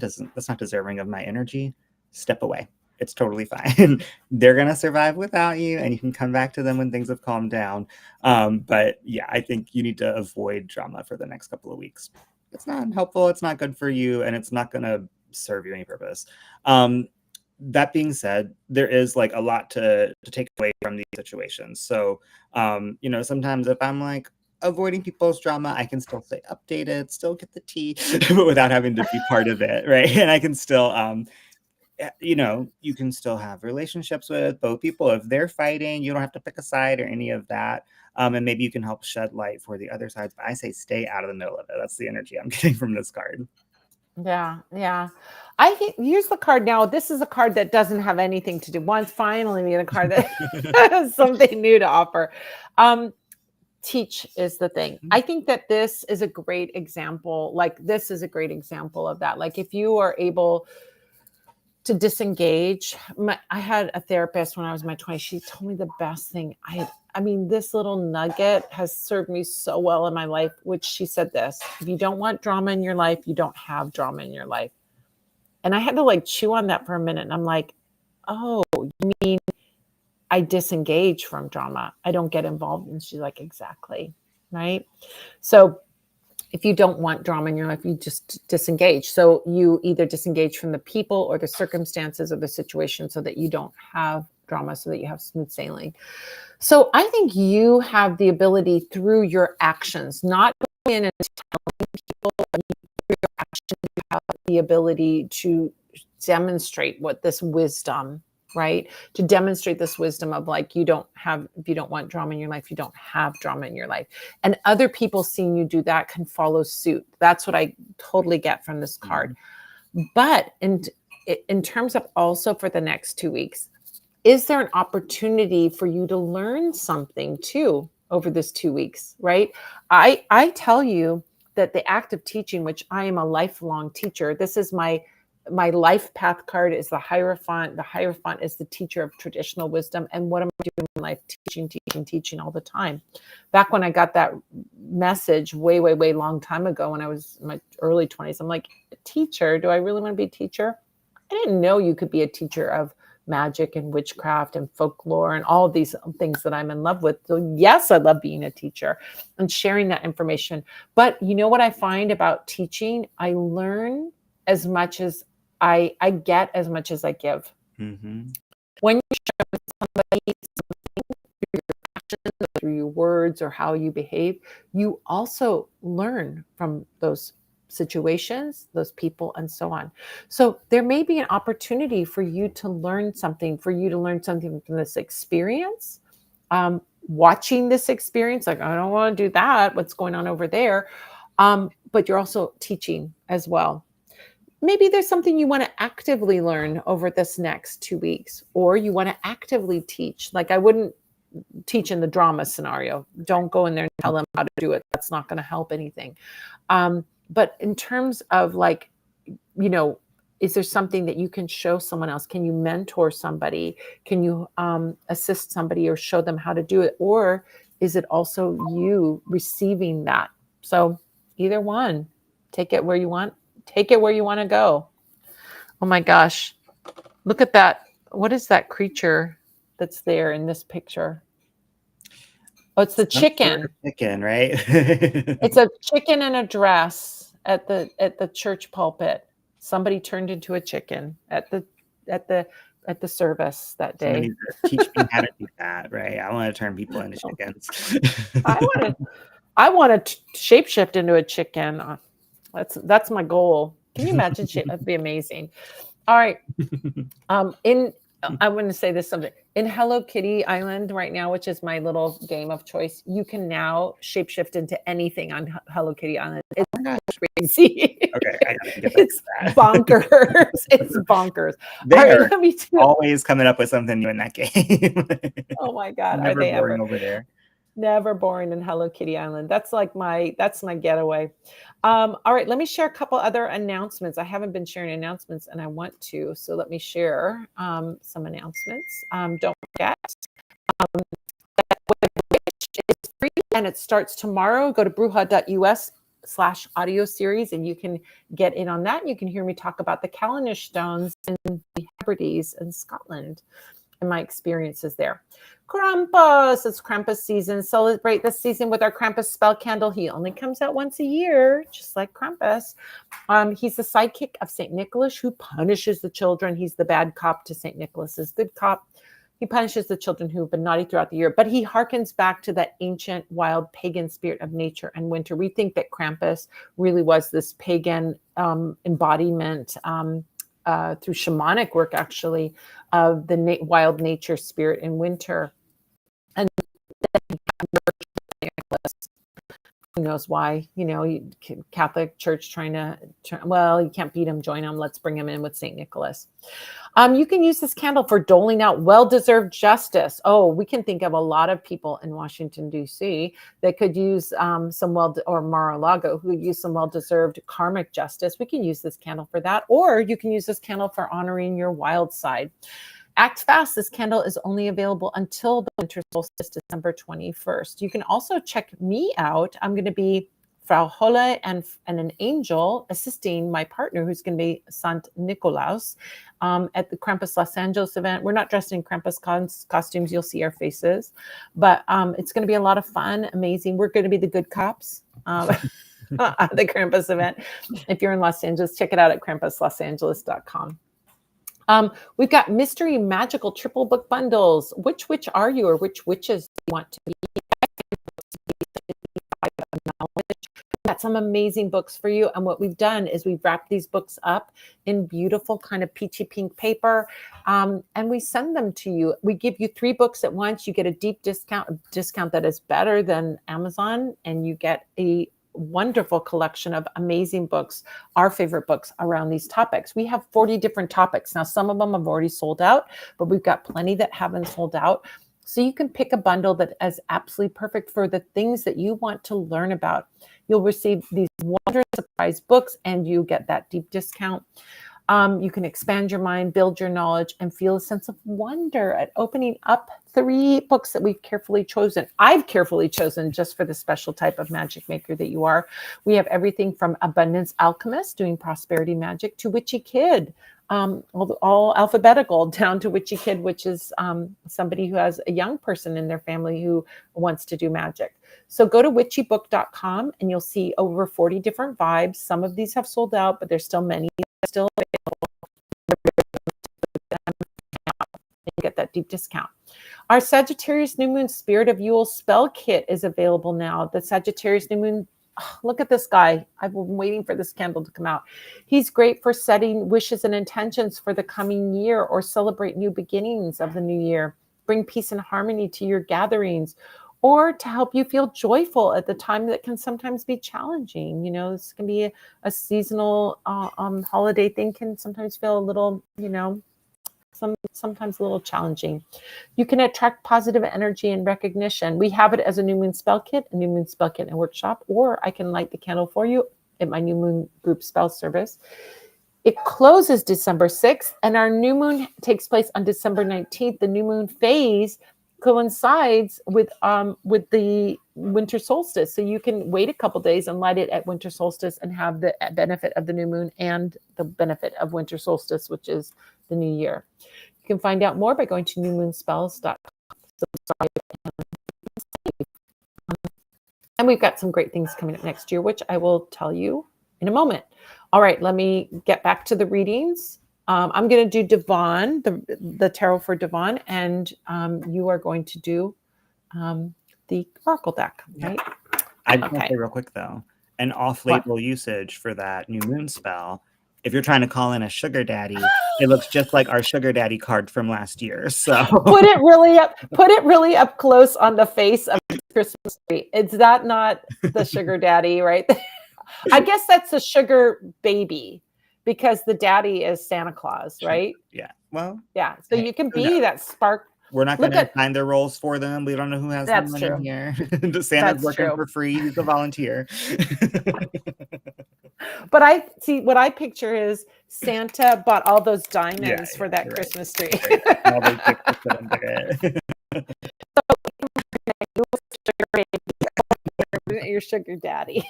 that's not deserving of my energy, step away. It's totally fine. They're going to survive without you, and you can come back to them when things have calmed down. But yeah, I think you need to avoid drama for the next couple of weeks. It's not helpful. It's not good for you, and it's not going to serve you any purpose. That being said, there is like a lot to take away from these situations. So, sometimes if I'm like avoiding people's drama, I can still stay updated, still get the tea, but without having to be part of it, right? And I can still you can still have relationships with both people. If they're fighting, you don't have to pick a side or any of that. And maybe you can help shed light for the other sides. But I say stay out of the middle of it. That's the energy I'm getting from this card. Yeah. I think use the card now. This is a card that doesn't have anything to do. Once finally being a card that has something new to offer. Teach is the thing. I think that this is a great example. Like this is a great example of that. Like if you are able to disengage. I had a therapist when I was in my 20s. She told me the best thing. I mean, this little nugget has served me so well in my life, which she said this: if you don't want drama in your life, you don't have drama in your life. And I had to like chew on that for a minute. And I'm like, oh, you mean I disengage from drama? I don't get involved. And she's like, exactly. Right. So if you don't want drama in your life, you just disengage. So you either disengage from the people or the circumstances or the situation so that you don't have drama, so that you have smooth sailing. So I think you have the ability through your actions, not going in and telling people, but through your actions, you have the ability to demonstrate what this wisdom, right? To demonstrate this wisdom of like, if you don't want drama in your life, you don't have drama in your life. And other people seeing you do that can follow suit. That's what I totally get from this card. But in terms of also for the next 2 weeks, is there an opportunity for you to learn something too over this 2 weeks, right? I tell you that the act of teaching, which I am a lifelong teacher, this is my life path card is the Hierophant. The Hierophant is the teacher of traditional wisdom. And what am I doing in life? Teaching all the time. Back when I got that message way long time ago, when I was in my early 20s, I'm like, teacher, do I really want to be a teacher? I didn't know you could be a teacher of magic and witchcraft and folklore and all of these things that I'm in love with. So yes, I love being a teacher and sharing that information. But you know what I find about teaching? I learn as much as I get as much as I give. Mm-hmm. When you share with somebody something through your actions, through your words, or how you behave, you also learn from those situations, those people, and so on. So there may be an opportunity for you to learn something, from this experience, watching this experience, like, I don't want to do that. What's going on over there? But you're also teaching as well. Maybe there's something you want to actively learn over this next 2 weeks, or you want to actively teach. Like, I wouldn't teach in the drama scenario. Don't go in there and tell them how to do it. That's not going to help anything. But in terms of like, is there something that you can show someone else? Can you mentor somebody? Can you assist somebody or show them how to do it? Or is it also you receiving that? So either one, take it where you want to go. Oh my gosh. Look at that. What is that creature that's there in this picture? Oh, it's the chicken. Chicken, right? It's a chicken in a dress at the church pulpit. Somebody turned into a chicken at the service that day. Somebody needs to teach me how to do that, right? I want to turn people into chickens. I want to shapeshift into a chicken. That's my goal. Can you imagine? That'd be amazing. All right. I want to say this something. In Hello Kitty Island right now, which is my little game of choice, you can now shapeshift into anything on Hello Kitty Island. It's crazy. Okay, I gotta get It's bonkers. It's bonkers. They're always coming up with something new in that game. Oh my God. Never boring over there. Never boring in Hello Kitty Island. That's my getaway. All right, let me share a couple other announcements. I haven't been sharing announcements and I want to, so let me share some announcements. Don't forget, that is free and it starts tomorrow. Go to bruja.us/audio series and you can get in on that. You can hear me talk about the Callanish stones in the Hebrides in Scotland and my experiences there. Krampus, it's Krampus season. Celebrate this season with our Krampus spell candle. He only comes out once a year, just like Krampus. He's the sidekick of St. Nicholas who punishes the children. He's the bad cop to St. Nicholas's good cop. He punishes the children who have been naughty throughout the year, but he harkens back to that ancient, wild, pagan spirit of nature and winter. We think that Krampus really was this pagan embodiment through shamanic work, actually, of the wild nature spirit in winter. And then who knows why, Catholic Church trying to, you can't beat him, join him. Let's bring him in with St. Nicholas. You can use this candle for doling out well-deserved justice. Oh, we can think of a lot of people in Washington, D.C. that could use or Mar-a-Lago, who use some well-deserved karmic justice. We can use this candle for that. Or you can use this candle for honoring your wild side. Act fast. This candle is only available until the winter solstice, December 21st. You can also check me out. I'm going to be Frau Holle and an angel assisting my partner, who's going to be Sant Nicolaus, at the Krampus Los Angeles event. We're not dressed in Krampus costumes. You'll see our faces, but it's going to be a lot of fun, amazing. We're going to be the good cops. the Krampus event. If you're in Los Angeles, check it out at krampuslosAngeles.com. We've got mystery magical triple book bundles. Which witch are you, or which witches do you want to be? We've got some amazing books for you. And what we've done is we've wrapped these books up in beautiful kind of peachy pink paper. And we send them to you. We give you 3 books at once. You get a deep discount that is better than Amazon. And you get a wonderful collection of amazing books, our favorite books around these topics. We have 40 different topics. Now, some of them have already sold out, but we've got plenty that haven't sold out. So you can pick a bundle that is absolutely perfect for the things that you want to learn about. You'll receive these wondrous surprise books and you get that deep discount. You can expand your mind, build your knowledge, and feel a sense of wonder at opening up 3 books that we've carefully chosen. I've carefully chosen just for the special type of magic maker that you are. We have everything from Abundance Alchemist, doing prosperity magic, to Witchy Kid, all alphabetical, down to Witchy Kid, which is somebody who has a young person in their family who wants to do magic. So go to witchybook.com and you'll see over 40 different vibes. Some of these have sold out, but there's still many still available. You get that deep discount. Our Sagittarius New Moon Spirit of Yule spell kit is available now. The Sagittarius New Moon, look at this guy. I've been waiting for this candle to come out. He's great for setting wishes and intentions for the coming year or celebrate new beginnings of the new year. Bring peace and harmony to your gatherings, or to help you feel joyful at the time that can sometimes be challenging. You know, this can be a seasonal holiday thing, can sometimes feel a little, sometimes a little challenging. You can attract positive energy and recognition. We have it as a new moon spell kit, and workshop, or I can light the candle for you at my new moon group spell service. It closes December 6th, and our new moon takes place on December 19th. The new moon phase coincides with the winter solstice. So you can wait a couple days and light it at winter solstice and have the benefit of the new moon and the benefit of winter solstice, which is the new year. You can find out more by going to newmoonspells.com. And we've got some great things coming up next year, which I will tell you in a moment. All right, let me get back to the readings. I'm going to do Devon, the tarot for Devon, and you are going to do the Oracle deck, right? I just want to say real quick, though, an off-label usage for that new moon spell. If you're trying to call in a sugar daddy, it looks just like our sugar daddy card from last year. So put it really up close on the face of the Christmas tree. Is that not the sugar daddy, right? I guess that's a sugar baby, because the daddy is Santa Claus, right? Yeah. Well, yeah. So you can be that spark. We're not going to assign their roles for them. We don't know who has the money in here. Santa's working for free. He's a volunteer. But what I picture is Santa bought all those diamonds for that Christmas tree. Your sugar daddy.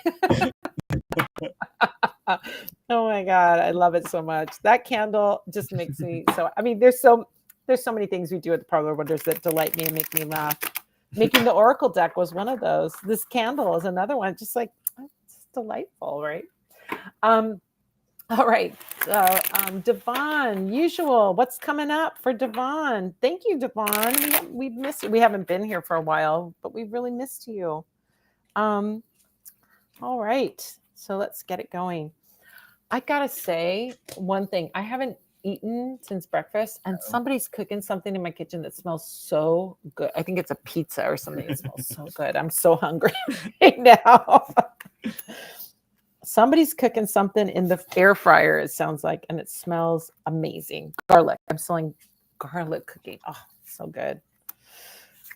Oh my God, I love it so much. That candle just makes me so. I mean, there's so many things we do at the Parlor Wonders that delight me and make me laugh. Making the Oracle deck was one of those. This candle is another one. Just like, it's delightful, right? All right. So, Devon, usual. What's coming up for Devon? Thank you, Devon. We've missed you. We haven't been here for a while, but we've really missed you. All right. So let's get it going. I gotta say one thing. I haven't eaten since breakfast, and somebody's cooking something in my kitchen that smells so good. I think it's a pizza or something. It smells so good. I'm so hungry right now. Somebody's cooking something in the air fryer, it sounds like, and it smells amazing. Garlic. I'm selling garlic cooking. Oh, so good.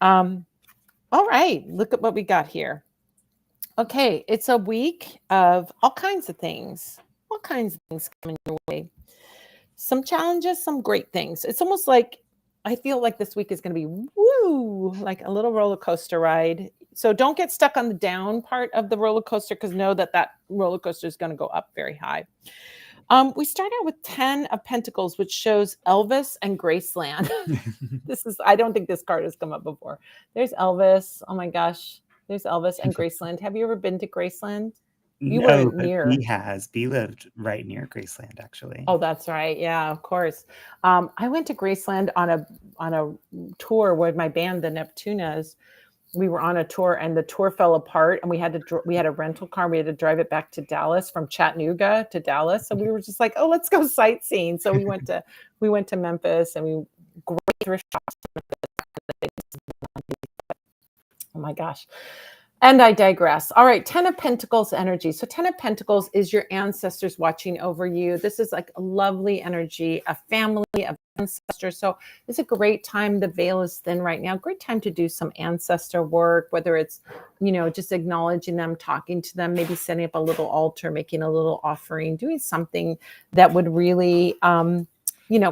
All right. Look at what we got here. Okay. It's a week of all kinds of things. All kinds of things coming your way. Some challenges, some great things. It's almost like, I feel like this week is going to be woo, like a little roller coaster ride. So don't get stuck on the down part of the roller coaster, because know that roller coaster is going to go up very high. We start out with 10 of Pentacles, which shows Elvis and Graceland. I don't think this card has come up before. There's Elvis. Oh my gosh. There's Elvis and Graceland. Have you ever been to Graceland? You No, weren't but near. B lived right near Graceland, actually. Oh, that's right. Yeah, of course. I went to Graceland on a tour with my band, the Neptunas. We were on a tour, and the tour fell apart, and we had a rental car. We had to drive it back to Dallas from Chattanooga to Dallas. So we were just like, oh, let's go sightseeing. So we went to Memphis, and we great thrift shops. Oh my gosh. And I digress. All right, Ten of Pentacles energy. So Ten of Pentacles is your ancestors watching over you. This is like a lovely energy, a family of ancestors. So it's a great time. The veil is thin right now. Great time to do some ancestor work, whether it's, just acknowledging them, talking to them, maybe setting up a little altar, making a little offering, doing something that would really,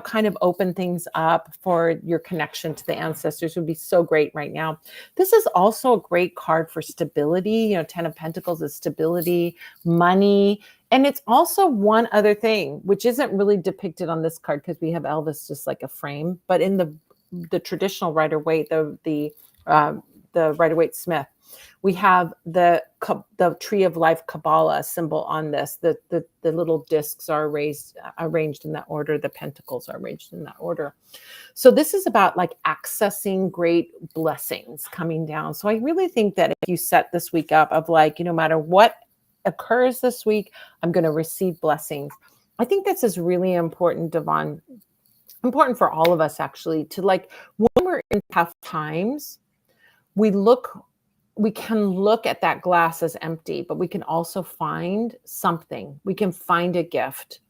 kind of open things up for your connection to the ancestors would be so great right now. This is also a great card for stability. Ten of Pentacles is stability, money. And it's also one other thing, which isn't really depicted on this card because we have Elvis just like a frame, but in the traditional Rider-Waite, the Rider-Waite Smith, we have the Tree of Life Kabbalah symbol on this. The little discs are arranged in that order. The pentacles are arranged in that order. So this is about like accessing great blessings coming down. So I really think that if you set this week up of like, no matter what occurs this week, I'm going to receive blessings. I think this is really important, Devon, important for all of us actually, to like when we're in tough times, we can look at that glass as empty, but we can also find something. We can find a gift.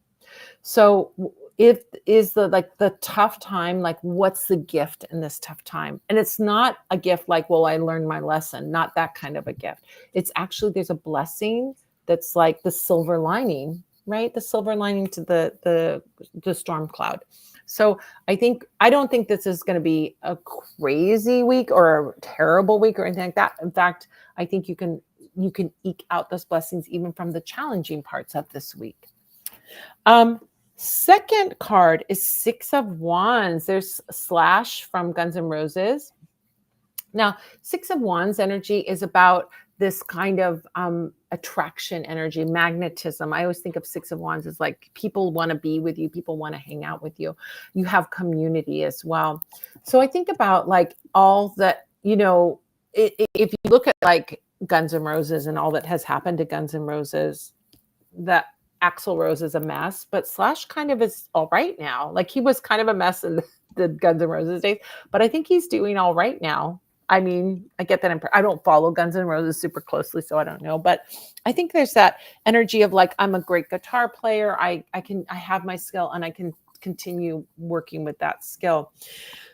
So if is the tough time, like what's the gift in this tough time? And it's not a gift like, well, I learned my lesson, not that kind of a gift. It's actually, there's a blessing that's like the silver lining, right? The silver lining to the storm cloud. So I don't think this is going to be a crazy week or a terrible week or anything like that. In fact, I think you can eke out those blessings even from the challenging parts of this week. Second card is Six of Wands. There's Slash from Guns N' Roses. Now, Six of Wands energy is about this kind of attraction energy, magnetism. I always think of Six of Wands as like people want to be with you, people want to hang out with you. You have community as well. So I think about like all that, if you look at like Guns N' Roses and all that has happened to Guns N' Roses, that Axl Rose is a mess, but Slash kind of is all right now. Like he was kind of a mess in the Guns N' Roses days, but I think he's doing all right now. I mean, I get that. I don't follow Guns N' Roses super closely, so I don't know. But I think there's that energy of like, I'm a great guitar player. I have my skill and I can continue working with that skill.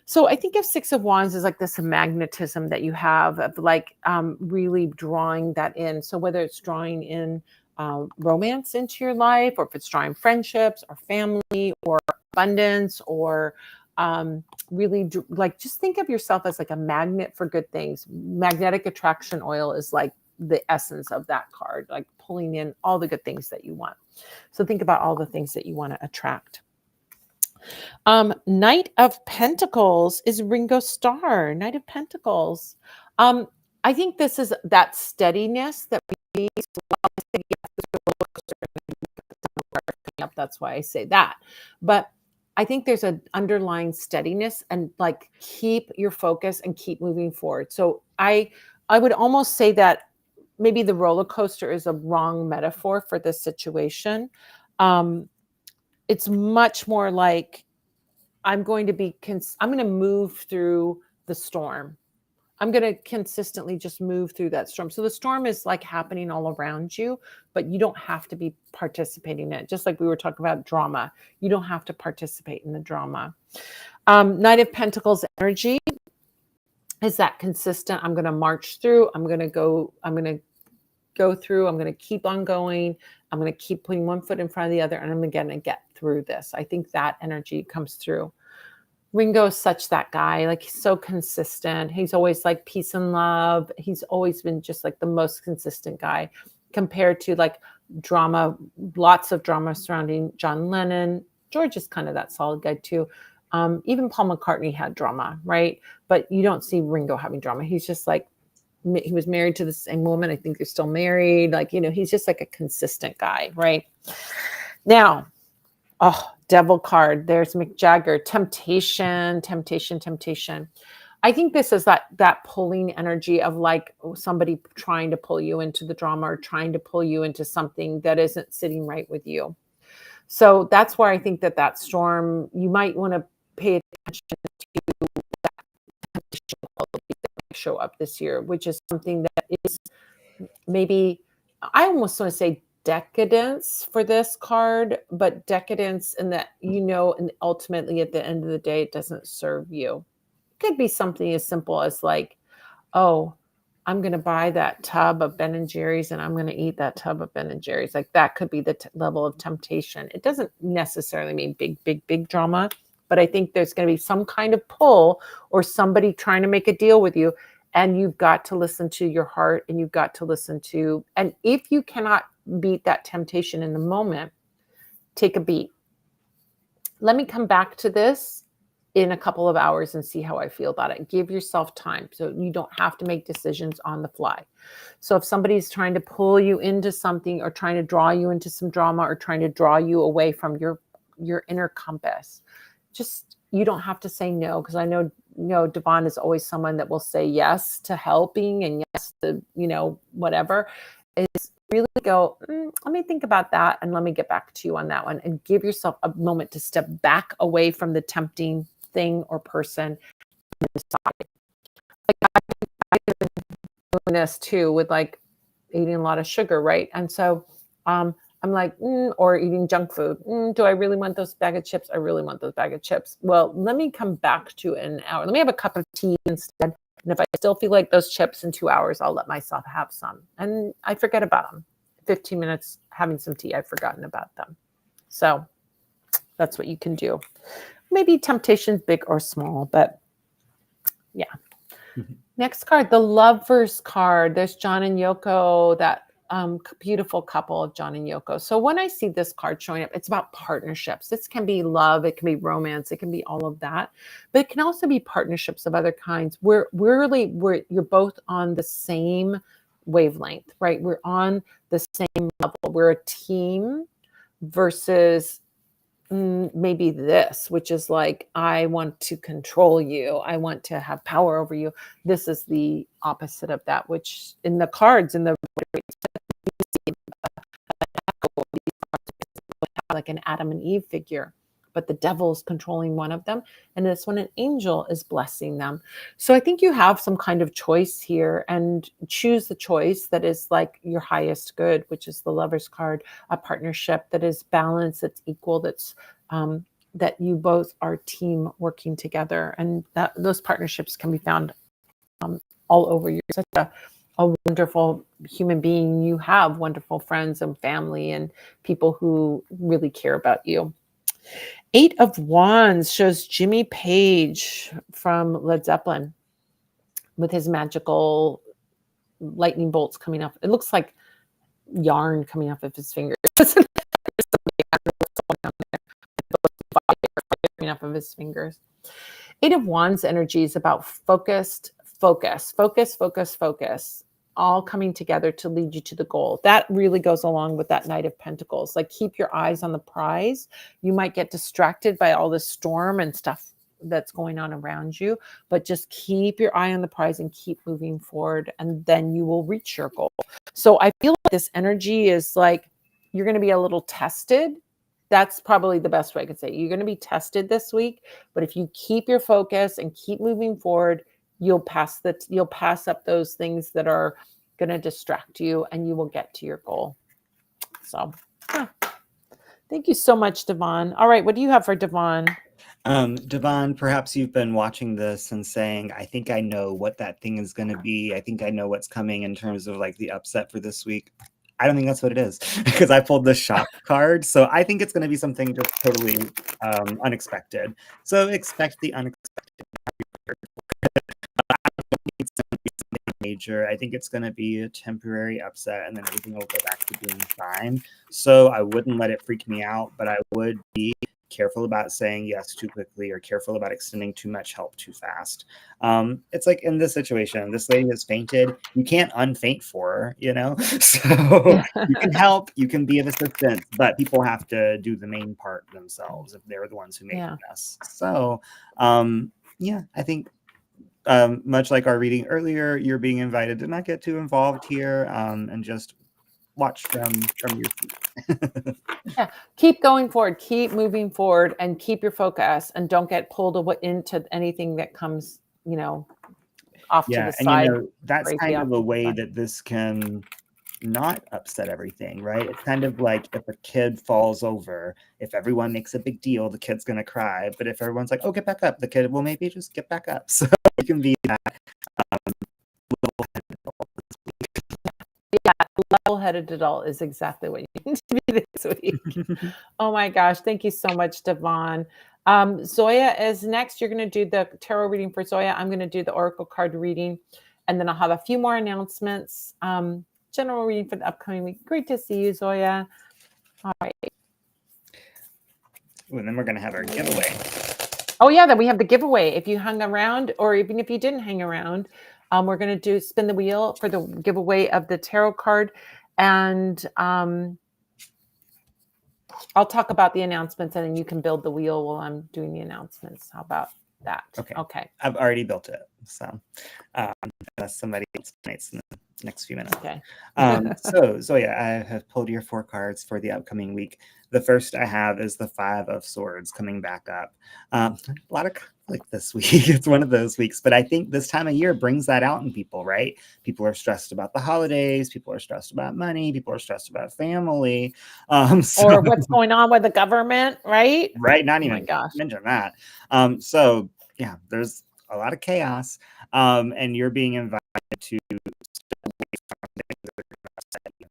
So I think of Six of Wands is like this magnetism that you have of like really drawing that in. So whether it's drawing in romance into your life, or if it's drawing friendships or family or abundance or really like just think of yourself as like a magnet for good things. Magnetic attraction oil is like the essence of that card, like pulling in all the good things that you want. So think about all the things that you want to attract. Knight of Pentacles is Ringo Starr. Knight of Pentacles. I think this is that steadiness that we need. That's why I say that. But I think there's an underlying steadiness and like keep your focus and keep moving forward. So I would almost say that maybe the roller coaster is a wrong metaphor for this situation. It's much more like I'm going to move through the storm. I'm going to consistently just move through that storm. So the storm is like happening all around you, but you don't have to be participating in it. Just like we were talking about drama, you don't have to participate in the drama. Knight of Pentacles energy is that consistent. I'm going to march through. I'm going to go through. I'm going to keep on going. I'm going to keep putting one foot in front of the other, and I'm going to get through this. I think that energy comes through. Ringo is such that guy, like he's so consistent. He's always like peace and love. He's always been just like the most consistent guy compared to like drama, lots of drama surrounding John Lennon. George is kind of that solid guy too. Even Paul McCartney had drama, right? But you don't see Ringo having drama. He's just like he was married to the same woman. I think they're still married. Like, he's just like a consistent guy, right? Now, devil card. There's Mick Jagger. Temptation, temptation, temptation. I think this is that pulling energy of like somebody trying to pull you into the drama or trying to pull you into something that isn't sitting right with you. So that's where I think that storm, you might want to pay attention to that quality that show up this year, which is something that is maybe, I almost want to say decadence for this card, but decadence in that, and ultimately at the end of the day, it doesn't serve you. It could be something as simple as like, oh, I'm going to buy that tub of Ben and Jerry's and I'm going to eat that tub of Ben and Jerry's. Like that could be the level of temptation. It doesn't necessarily mean big drama, but I think there's going to be some kind of pull or somebody trying to make a deal with you. And you've got to listen to your heart, and you've got to listen to, and if you cannot beat that temptation in the moment, take a beat. Let me come back to this in a couple of hours and see how I feel about it. Give yourself time so you don't have to make decisions on the fly. So if somebody's trying to pull you into something or trying to draw you into some drama or trying to draw you away from your inner compass, just, you don't have to say no, because I know Devon is always someone that will say yes to helping and yes to, whatever. Is really go, let me think about that and let me get back to you on that one, and give yourself a moment to step back away from the tempting thing or person and decide. Like I've been doing this too with like eating a lot of sugar, right? And so I'm like, or eating junk food. Do I really want those bag of chips? I really want those bag of chips. Well, let me come back to an hour. Let me have a cup of tea instead. And if I still feel like those chips in 2 hours, I'll let myself have some. And I forget about them. 15 minutes having some tea, I've forgotten about them. So that's what you can do. Maybe temptation's big or small, but yeah. Mm-hmm. Next card, the Lovers card. There's John and Yoko, that beautiful couple of John and Yoko. So when I see this card showing up, it's about partnerships. This can be love, it can be romance, it can be all of that, but it can also be partnerships of other kinds. You're both on the same wavelength, right? We're on the same level. We're a team versus maybe this, which is like, I want to control you. I want to have power over you. This is the opposite of that, which in the cards, in the like an Adam and Eve figure, but the devil's controlling one of them. And this one, an angel is blessing them. So I think you have some kind of choice here, and choose the choice that is like your highest good, which is the Lovers card, a partnership that is balanced, that's equal, that's that you both are team working together. And that those partnerships can be found all over. You're such a wonderful human being. You have wonderful friends and family and people who really care about you. 8 of Wands shows Jimmy Page from Led Zeppelin with his magical lightning bolts coming off. It looks like yarn coming off of his fingers. Coming off of his fingers. 8 of Wands energy is about focus, all coming together to lead you to the goal. That really goes along with that Knight of Pentacles. Like, keep your eyes on the prize. You might get distracted by all the storm and stuff that's going on around you, but just keep your eye on the prize and keep moving forward, and then you will reach your goal. So I feel like this energy is like, you're going to be a little tested. That's probably the best way I could say. You're going to be tested this week, but if you keep your focus and keep moving forward, you'll pass up those things that are going to distract you, and you will get to your goal. So, thank you so much, Devon. All right, what do you have for Devon? Devon, perhaps you've been watching this and saying, I think I know what that thing is going to be. I think I know what's coming in terms of like the upset for this week. I don't think that's what it is, because I pulled the shock card. So I think it's going to be something just totally unexpected. So expect the unexpected. Major. I think it's going to be a temporary upset, and then everything will go back to being fine. So I wouldn't let it freak me out, but I would be careful about saying yes too quickly or careful about extending too much help too fast. It's like in this situation, this lady has fainted. You can't unfaint for her, you know? So you can help, you can be of assistance, but people have to do the main part themselves if they're the ones who make the mess. So yeah, I think much like our reading earlier, you're being invited to not get too involved here and just watch from your feet. Yeah, keep going forward, keep moving forward, and keep your focus, and don't get pulled into anything that comes, off to the And side. that's kind of a way side. that this can not upset everything, right? It's kind of like if a kid falls over, if everyone makes a big deal, the kid's gonna cry. But if everyone's like, "Oh, get back up," the kid will maybe just get back up. So you can be that Yeah, level-headed adult is exactly what you need to be this week. Oh my gosh, thank you so much, Devon. Zoya is next. You're going to do the tarot reading for Zoya. I'm going to do the oracle card reading, and then I'll have a few more announcements. General reading for the upcoming week. Great to see you, Zoya. All right. And then we're going to have our giveaway. Oh yeah, then we have the giveaway. If you hung around, or even if you didn't hang around, we're going to spin the wheel for the giveaway of the tarot card, and I'll talk about the announcements, and then you can build the wheel while I'm doing the announcements. How about that? Okay. I've already built it, so unless somebody else donates in the next few minutes. Okay. So Zoya, I have pulled your 4 cards for the upcoming week. The first I have is the 5 of Swords coming back up. A lot of conflict this week. It's one of those weeks, but I think this time of year brings that out in people, right? People are stressed about the holidays. People are stressed about money. People are stressed about family. Or what's going on with the government, right? Right. Not even mention that. So yeah, there's a lot of chaos, and you're being invited to step away from things that are going to upset you.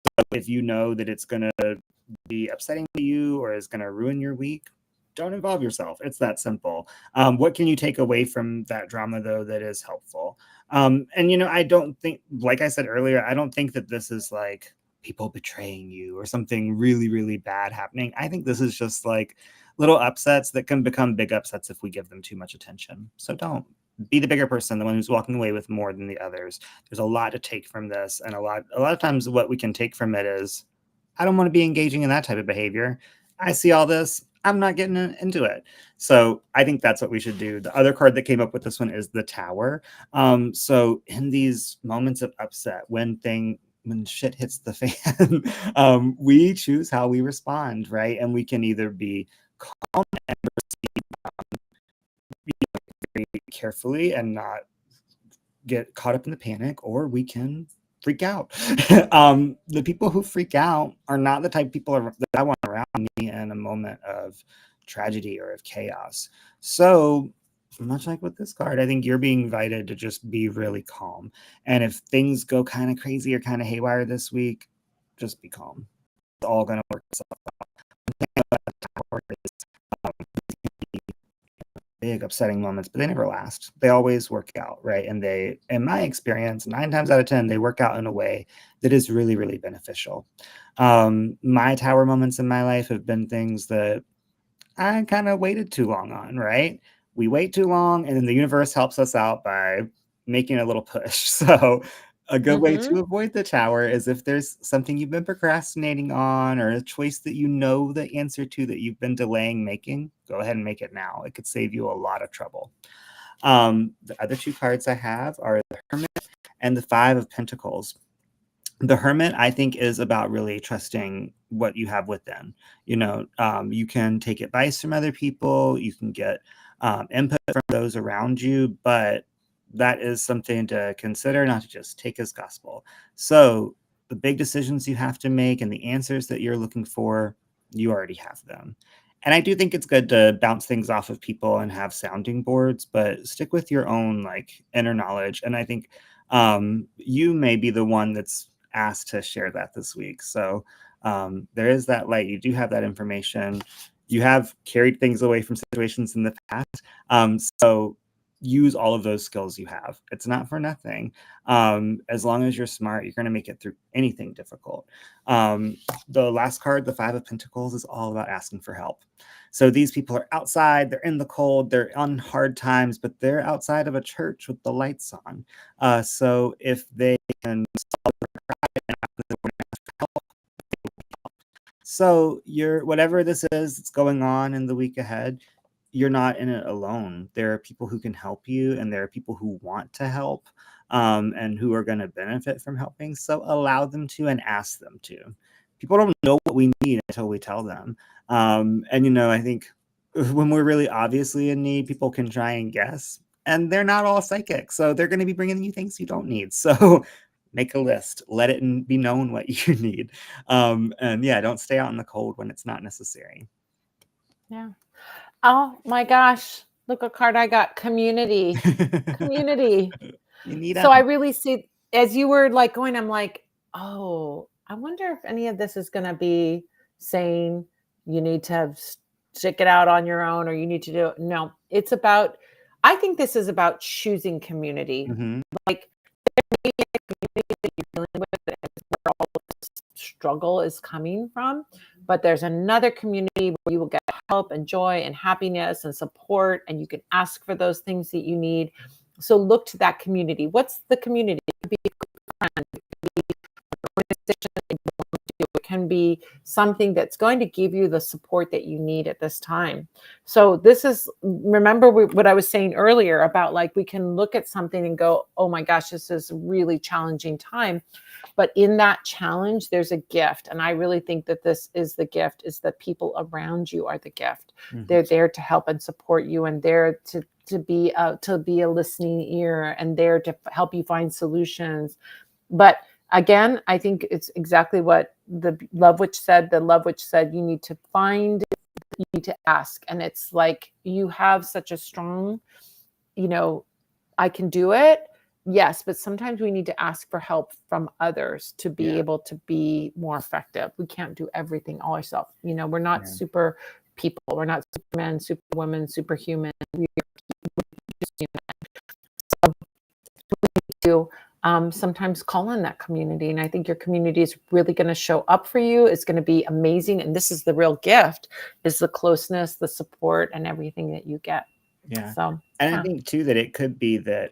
So if you know that it's going to be upsetting to you or is going to ruin your week, don't involve yourself. It's that simple. What can you take away from that drama, though, that is helpful? And, I don't think, like I said earlier, I don't think that this is like people betraying you or something really, really bad happening. I think this is just like little upsets that can become big upsets if we give them too much attention. So don't be the bigger person, the one who's walking away with more than the others. There's a lot to take from this. And a lot of times what we can take from it is, I don't want to be engaging in that type of behavior. I see all this. I'm not getting into it. So I think that's what we should do. The other card that came up with this one is the Tower. So in these moments of upset, when shit hits the fan, we choose how we respond, right? And we can either be calm and proceed very carefully and not get caught up in the panic, or we can freak out. The people who freak out are not the type of people that I want around me in a moment of tragedy or of chaos. So much like with this card, I think you're being invited to just be really calm. And if things go kind of crazy or kind of haywire this week, just be calm. It's all going to work itself out. Big upsetting moments, but they never last. They always work out, right? And they, in my experience, 9 times out of 10, they work out in a way that is really, really beneficial. My tower moments in my life have been things that I kind of waited too long on, right? We wait too long, and then the universe helps us out by making a little push. So a good way to avoid the tower is if there's something you've been procrastinating on or a choice that you know the answer to that you've been delaying making, go ahead and make it now. It could save you a lot of trouble. The other 2 cards I have are the Hermit and the 5 of Pentacles. The Hermit, I think, is about really trusting what you have within. You can take advice from other people, you can get input from those around you, but that is something to consider, not to just take as gospel. So the big decisions you have to make and the answers that you're looking for, you already have them. And I do think it's good to bounce things off of people and have sounding boards, but stick with your own inner knowledge. And I think you may be the one that's asked to share that this week. So there is that light. You do have that information. You have carried things away from situations in the past. So use all of those skills you have. It's not for nothing. As long as you're smart, you're going to make it through anything difficult. The last card, the Five of Pentacles, is all about asking for help. So these people are outside, they're in the cold, they're on hard times, but they're outside of a church with the lights on. So if they can solve their pride and ask for help, so you're, whatever this is that's going on in the week ahead, you're not in it alone. There are people who can help you, and there are people who want to help, and who are going to benefit from helping. So allow them to and ask them to. People don't know what we need until we tell them. And, I think when we're really obviously in need, people can try and guess, and they're not all psychic. So they're going to be bringing you things you don't need. So make a list, let it be known what you need. And yeah, don't stay out in the cold when it's not necessary. Yeah. Oh my gosh. Look what card I got. Community. Community. You need So I really see, as you were like going, I'm like, oh, I wonder if any of this is going to be saying you need to stick it out on your own, or you need to do it. No, it's about, I think this is about choosing community. Mm-hmm. Like, there may be a community that you're dealing with that is where all of this struggle is coming from, but there's another community where you will get help and joy and happiness and support, and you can ask for those things that you need. So look to that community. What's the community? It could be a friend, it could be an organization that you belong to. It can be something that's going to give you the support that you need at this time. So this is, remember what I was saying earlier about, like, we can look at something and go, oh my gosh, this is a really challenging time. But in that challenge, there's a gift. And I really think that this is the gift, is that people around you are the gift. Mm-hmm. They're there to help and support you, and there to be a listening ear, and there to help you find solutions. But again, I think it's exactly what the Love Witch said. The Love Witch said, you need to ask. And it's like, you have such a strong, I can do it. Yes, but sometimes we need to ask for help from others to be able to be more effective. We can't do everything all ourselves. We're not super people. We're not supermen, superwomen, superhuman. We're just human. So we need to sometimes call on that community. And I think your community is really going to show up for you. It's going to be amazing. And this is the real gift, is the closeness, the support, and everything that you get. Yeah. So, and I think too that it could be that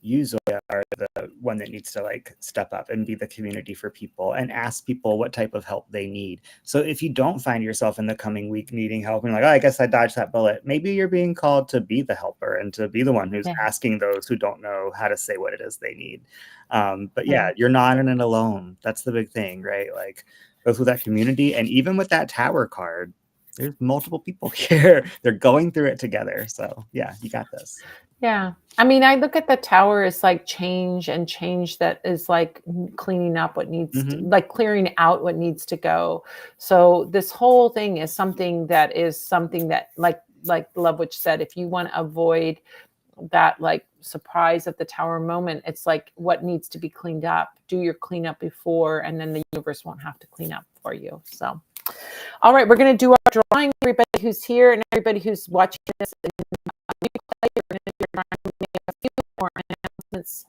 you, Zoya, are the one that needs to like step up and be the community for people and ask people what type of help they need. So if you don't find yourself in the coming week needing help and like, oh, I guess I dodged that bullet, maybe you're being called to be the helper and to be the one who's asking those who don't know how to say what it is they need. But you're not in it alone. That's the big thing, right? Like, go through that community. And even with that Tower card, there's multiple people here. They're going through it together. So yeah, you got this. Yeah. I mean, I look at the Tower as like change that is like cleaning up what needs to, like clearing out what needs to go. So this whole thing is something that like the Love Witch said, if you want to avoid that like surprise of the Tower moment, it's like what needs to be cleaned up. Do your cleanup before, and then the universe won't have to clean up for you. So, all right, we're going to do our drawing. Everybody who's here and everybody who's watching this, a few more announcements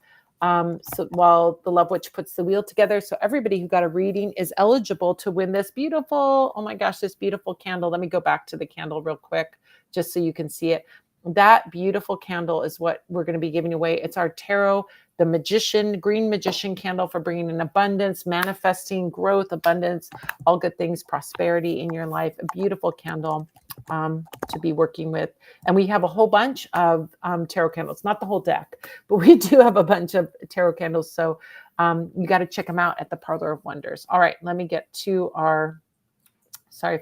so while the Love Witch puts the wheel together. So everybody who got a reading is eligible to win this beautiful, oh my gosh, this beautiful candle. Let me go back to the candle real quick, just so you can see it. That beautiful candle is what we're going to be giving away. It's our tarot, the magician, green magician candle, for bringing in abundance, manifesting growth, abundance, all good things, prosperity in your life. A beautiful candle to be working with. And we have a whole bunch of tarot candles, not the whole deck, but we do have a bunch of tarot candles. So you got to check them out at the Parlor of Wonders. All right, let me get to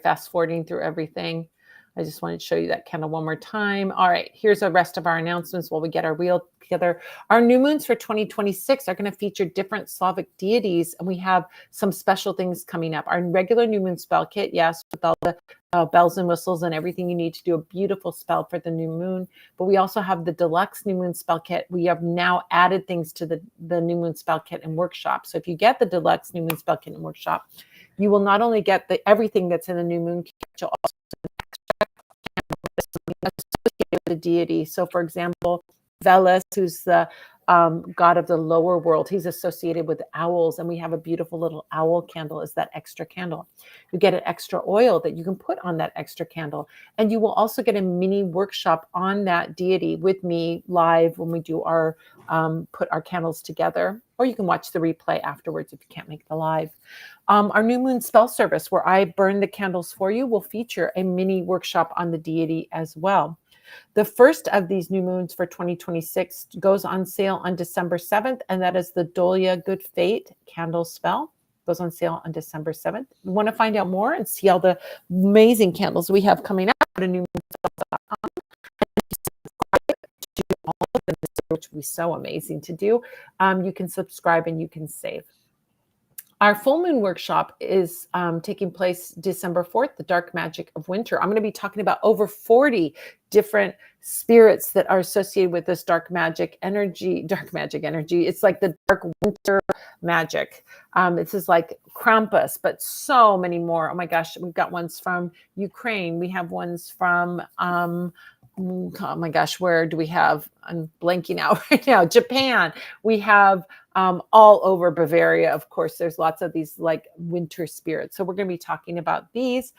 fast forwarding through everything. I just wanted to show you that candle one more time. All right, here's the rest of our announcements while we get our wheel together. Our new moons for 2026 are going to feature different Slavic deities, and we have some special things coming up. Our regular new moon spell kit, yes, with all the bells and whistles and everything you need to do a beautiful spell for the new moon. But we also have the deluxe new moon spell kit. We have now added things to the new moon spell kit and workshop. So if you get the deluxe new moon spell kit and workshop, you will not only get everything that's in the new moon kit, you'll also associated with the deity. So for example, Veles, who's the god of the lower world, he's associated with owls, and we have a beautiful little owl candle as that extra candle. You get an extra oil that you can put on that extra candle, and you will also get a mini workshop on that deity with me live when we do our put our candles together, or you can watch the replay afterwards if you can't make the live. Our new moon spell service, where I burn the candles for you, will feature a mini workshop on the deity as well. The first of these new moons for 2026 goes on sale on December 7th, and that is the Dolia Good Fate candle spell. Goes on sale on December 7th. You want to find out more and see all the amazing candles we have coming out at newmoonspells.com. To all of them, which would be so amazing to do. You can subscribe and you can save. Our full moon workshop is taking place December 4th, the dark magic of winter. I'm going to be talking about over 40 different spirits that are associated with this dark magic energy. It's like the dark winter magic. This is like Krampus, but so many more. Oh my gosh, we've got ones from Ukraine. We have ones from, oh my gosh, where do we have? I'm blanking out right now. Japan. We have all over Bavaria. Of course, there's lots of these like winter spirits. So we're going to be talking about these.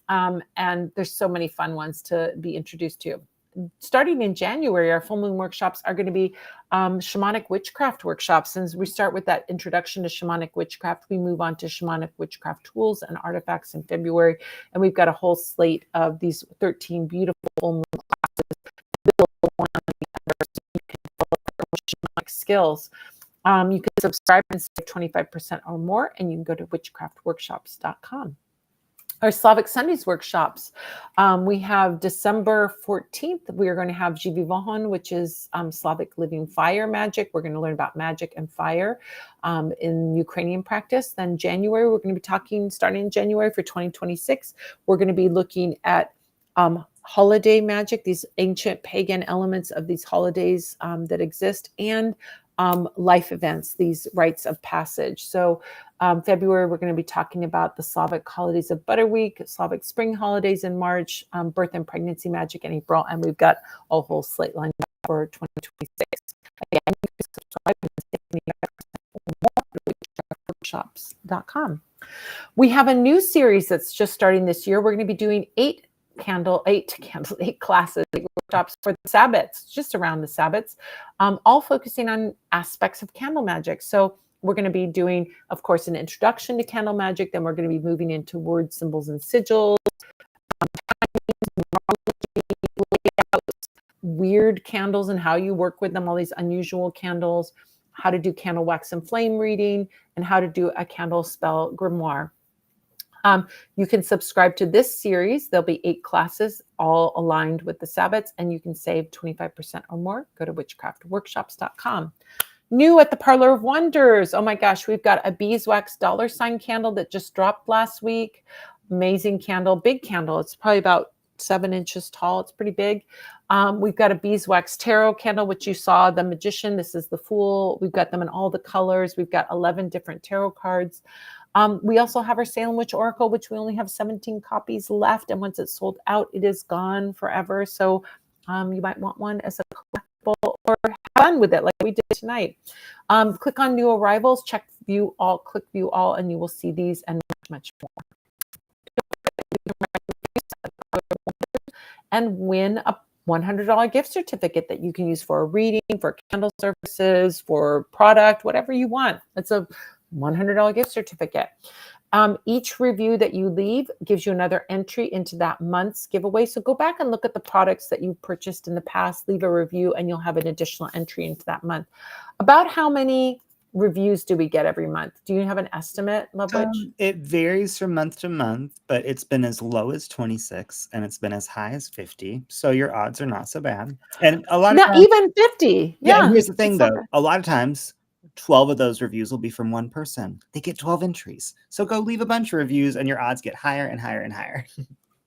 And there's so many fun ones to be introduced to. Starting in January, our full moon workshops are going to be shamanic witchcraft workshops. Since we start with that introduction to shamanic witchcraft, we move on to shamanic witchcraft tools and artifacts in February. And we've got a whole slate of these 13 beautiful full moon classes built one on the other, so you can develop your own shamanic skills. You can subscribe and save 25% or more, and you can go to witchcraftworkshops.com. Our Slavic Sundays workshops, we have December 14th. We are going to have Živi Vohon, which is Slavic living fire magic. We're going to learn about magic and fire in Ukrainian practice. Then January, we're going to be talking, starting in January for 2026, we're going to be looking at holiday magic, these ancient pagan elements of these holidays that exist, and life events, these rites of passage. So February, we're going to be talking about the Slavic holidays of Butter Week, Slavic spring holidays in March, birth and pregnancy magic in April, and we've got a whole slate lined up for 2026. Again, you can subscribe and workshops.com. We have a new series that's just starting this year. We're going to be doing 8 classes, workshops for the Sabbats, just around the Sabbats, all focusing on aspects of candle magic. So we're going to be doing, of course, an introduction to candle magic. Then we're going to be moving into words, symbols, and sigils, weird candles and how you work with them, all these unusual candles, how to do candle wax and flame reading, and how to do a candle spell grimoire. You can subscribe to this series. There'll be 8 classes, all aligned with the Sabbats, and you can save 25% or more. Go to witchcraftworkshops.com. New at the Parlor of Wonders. Oh my gosh, we've got a beeswax $ candle that just dropped last week. Amazing candle, big candle. It's probably about 7 inches tall. It's pretty big. We've got a beeswax tarot candle, which you saw, the Magician. This is the Fool. We've got them in all the colors. We've got 11 different tarot cards. We also have our Salem Witch Oracle, which we only have 17 copies left. And once it's sold out, it is gone forever. So you might want one as a collectible or have fun with it like we did tonight. Click on new arrivals, check view all, click view all, and you will see these and much, much more. And win a $100 gift certificate that you can use for a reading, for candle services, for product, whatever you want. It's a $100 gift certificate. Each review that you leave gives you another entry into that month's giveaway. So go back and look at the products that you purchased in the past, leave a review, and you'll have an additional entry into that month. About how many reviews do we get every month? Do you have an estimate, Lovewitch? It varies from month to month, but it's been as low as 26 and it's been as high as 50. So your odds are not so bad. And a lot of Not times, even 50. yeah, Yeah. and here's the thing it's though. not bad. A lot of times 12 of those reviews will be from one person. They get 12 entries. So go leave a bunch of reviews and your odds get higher and higher and higher.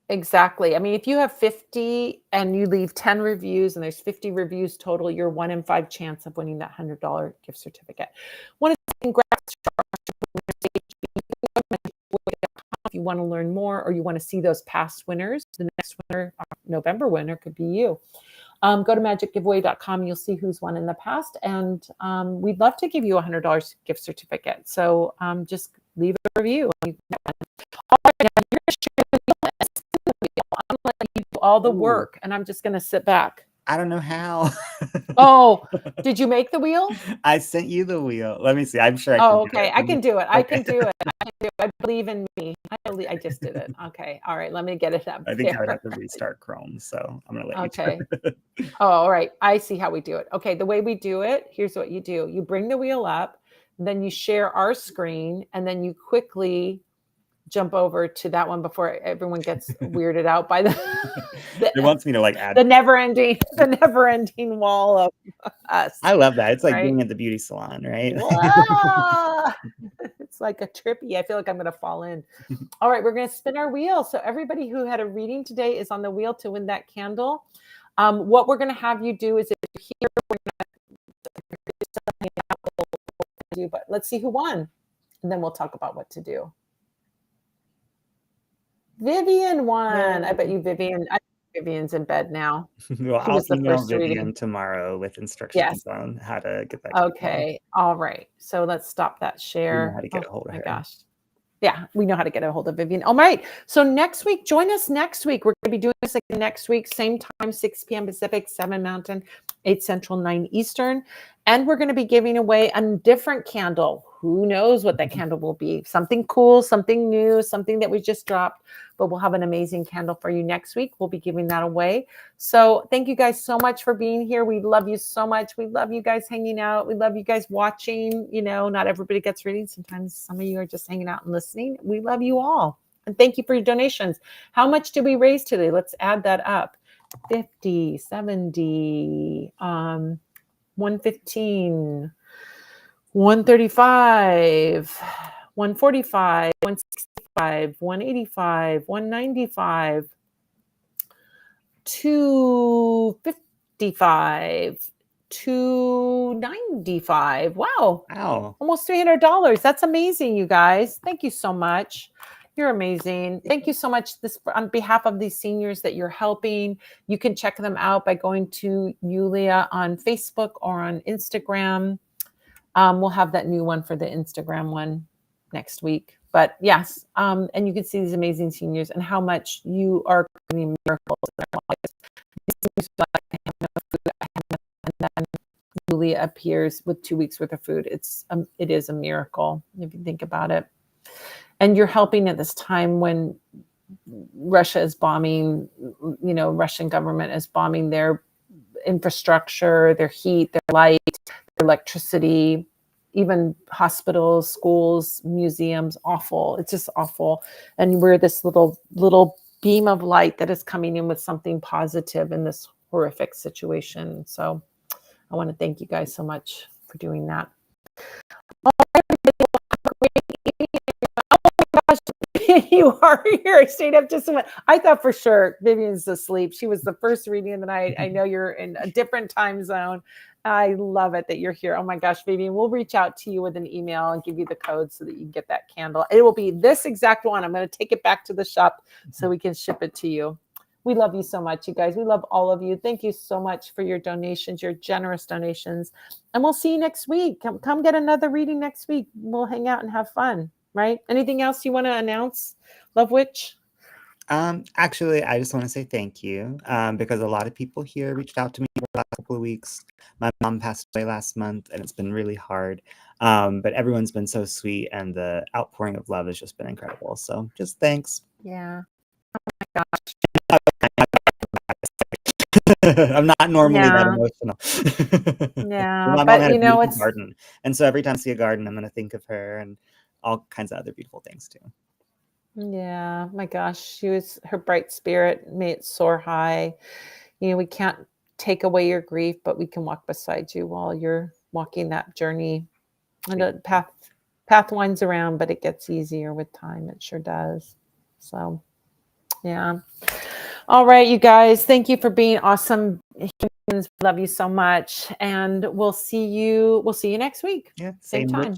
Exactly. I mean, if you have 50 and you leave 10 reviews and there's 50 reviews total, you're 1 in 5 chance of winning that $100 gift certificate. One of the congrats if you want to learn more or you want to see those past winners, the next winner, November winner could be you. Go to magicgiveaway.com. You'll see who's won in the past. And we'd love to give you a $100 gift certificate. So just leave a review. All right, now you're going to share the wheel and spin the wheel. I'm going to let you do all the work, and I'm just going to sit back. I don't know how. Oh, did you make the wheel? I sent you the wheel. Let me see. I'm sure I can Oh, do okay. it. I can do it. Okay. I can do it. I can do it. I believe in me. I just did it. Okay. All right. Let me get it up I think I would there. have to restart Chrome, so I'm gonna let you Okay. do it. Oh, all right. I see how we do it. Okay. The way we do it, here's what you do. You bring the wheel up, then you share our screen, and then you quickly jump over to that one before everyone gets weirded out by It wants me to like add. the never ending wall of us. I love that. It's like Right? being at the beauty salon, right? Whoa! It's like a trippy. I feel like I'm going to fall in. All right, we're going to spin our wheel. So everybody who had a reading today is on the wheel to win that candle. What we're going to have you do is if you're here, we're going to do, but let's see who won, and then we'll talk about what to do. Vivian won. Yay. I bet you Vivian's in bed now. Well, She I'll was the email first Vivian reading. tomorrow with instructions Yes. on how to get that. Okay. All right. So let's stop that share. We know how to get a hold of my her. gosh. Yeah, we know how to get a hold of Vivian. All right. So next week, join us next week. We're going to be doing this again next week, same time, 6 p.m. Pacific, 7 Mountain, 8 Central, 9 Eastern. And we're going to be giving away a different candle. Who knows what that candle will be? Something cool, something new, something that we just dropped. But we'll have an amazing candle for you next week. We'll be giving that away. So thank you guys so much for being here. We love you so much. We love you guys hanging out. We love you guys watching. You know, not everybody gets readings. Sometimes some of you are just hanging out and listening. We love you all. And thank you for your donations. How much did we raise today? Let's add that up. 50, 70, 115, 135, 145, 165, 185, 195, 255, 295. Wow. Wow. Almost $300. That's amazing, you guys. Thank you so much. You're amazing. Thank you so much. This on behalf of these seniors that you're helping. You can check them out by going to Yulia on Facebook or on Instagram. We'll have that new one for the Instagram one next week. But yes, and you can see these amazing seniors and how much you are creating miracles in their lives. These seniors feel like I have no food, and then Julia appears with 2 weeks worth of food. It is a miracle if you think about it. And you're helping at this time when Russia is bombing, Russian government is bombing their infrastructure, their heat, their light, their electricity, even hospitals, schools, museums. Awful. It's just awful. And we're this little beam of light that is coming in with something positive in this horrific situation. So I want to thank you guys so much for doing that. You are here. I stayed up just a minute. I thought for sure Vivian's asleep. She was the first reading of the night. I know you're in a different time zone. I love it that you're here. Oh my gosh, Vivian, we'll reach out to you with an email and give you the code so that you can get that candle. It will be this exact one. I'm going to take it back to the shop so we can ship it to you. We love you so much, you guys. We love all of you. Thank you so much for your donations, your generous donations. And we'll see you next week. Come get another reading next week. We'll hang out and have fun. Right? Anything else you want to announce, Love Witch? Actually, I just want to say thank you because a lot of people here reached out to me for the last couple of weeks. My mom passed away last month, and it's been really hard. But everyone's been so sweet, and the outpouring of love has just been incredible. So just thanks. Yeah. Oh my gosh. I'm not normally that emotional. Yeah, My mom but had a you know, beautiful garden, and so every time I see a garden, I'm going to think of her and all kinds of other beautiful things too. Yeah, my gosh, she was her bright spirit, may it soar high. We can't take away your grief, but we can walk beside you while you're walking that journey. And the path winds around, but it gets easier with time. It sure does. So, yeah. All right, you guys, thank you for being awesome humans. Love you so much, and we'll see you next week. Yeah, same time.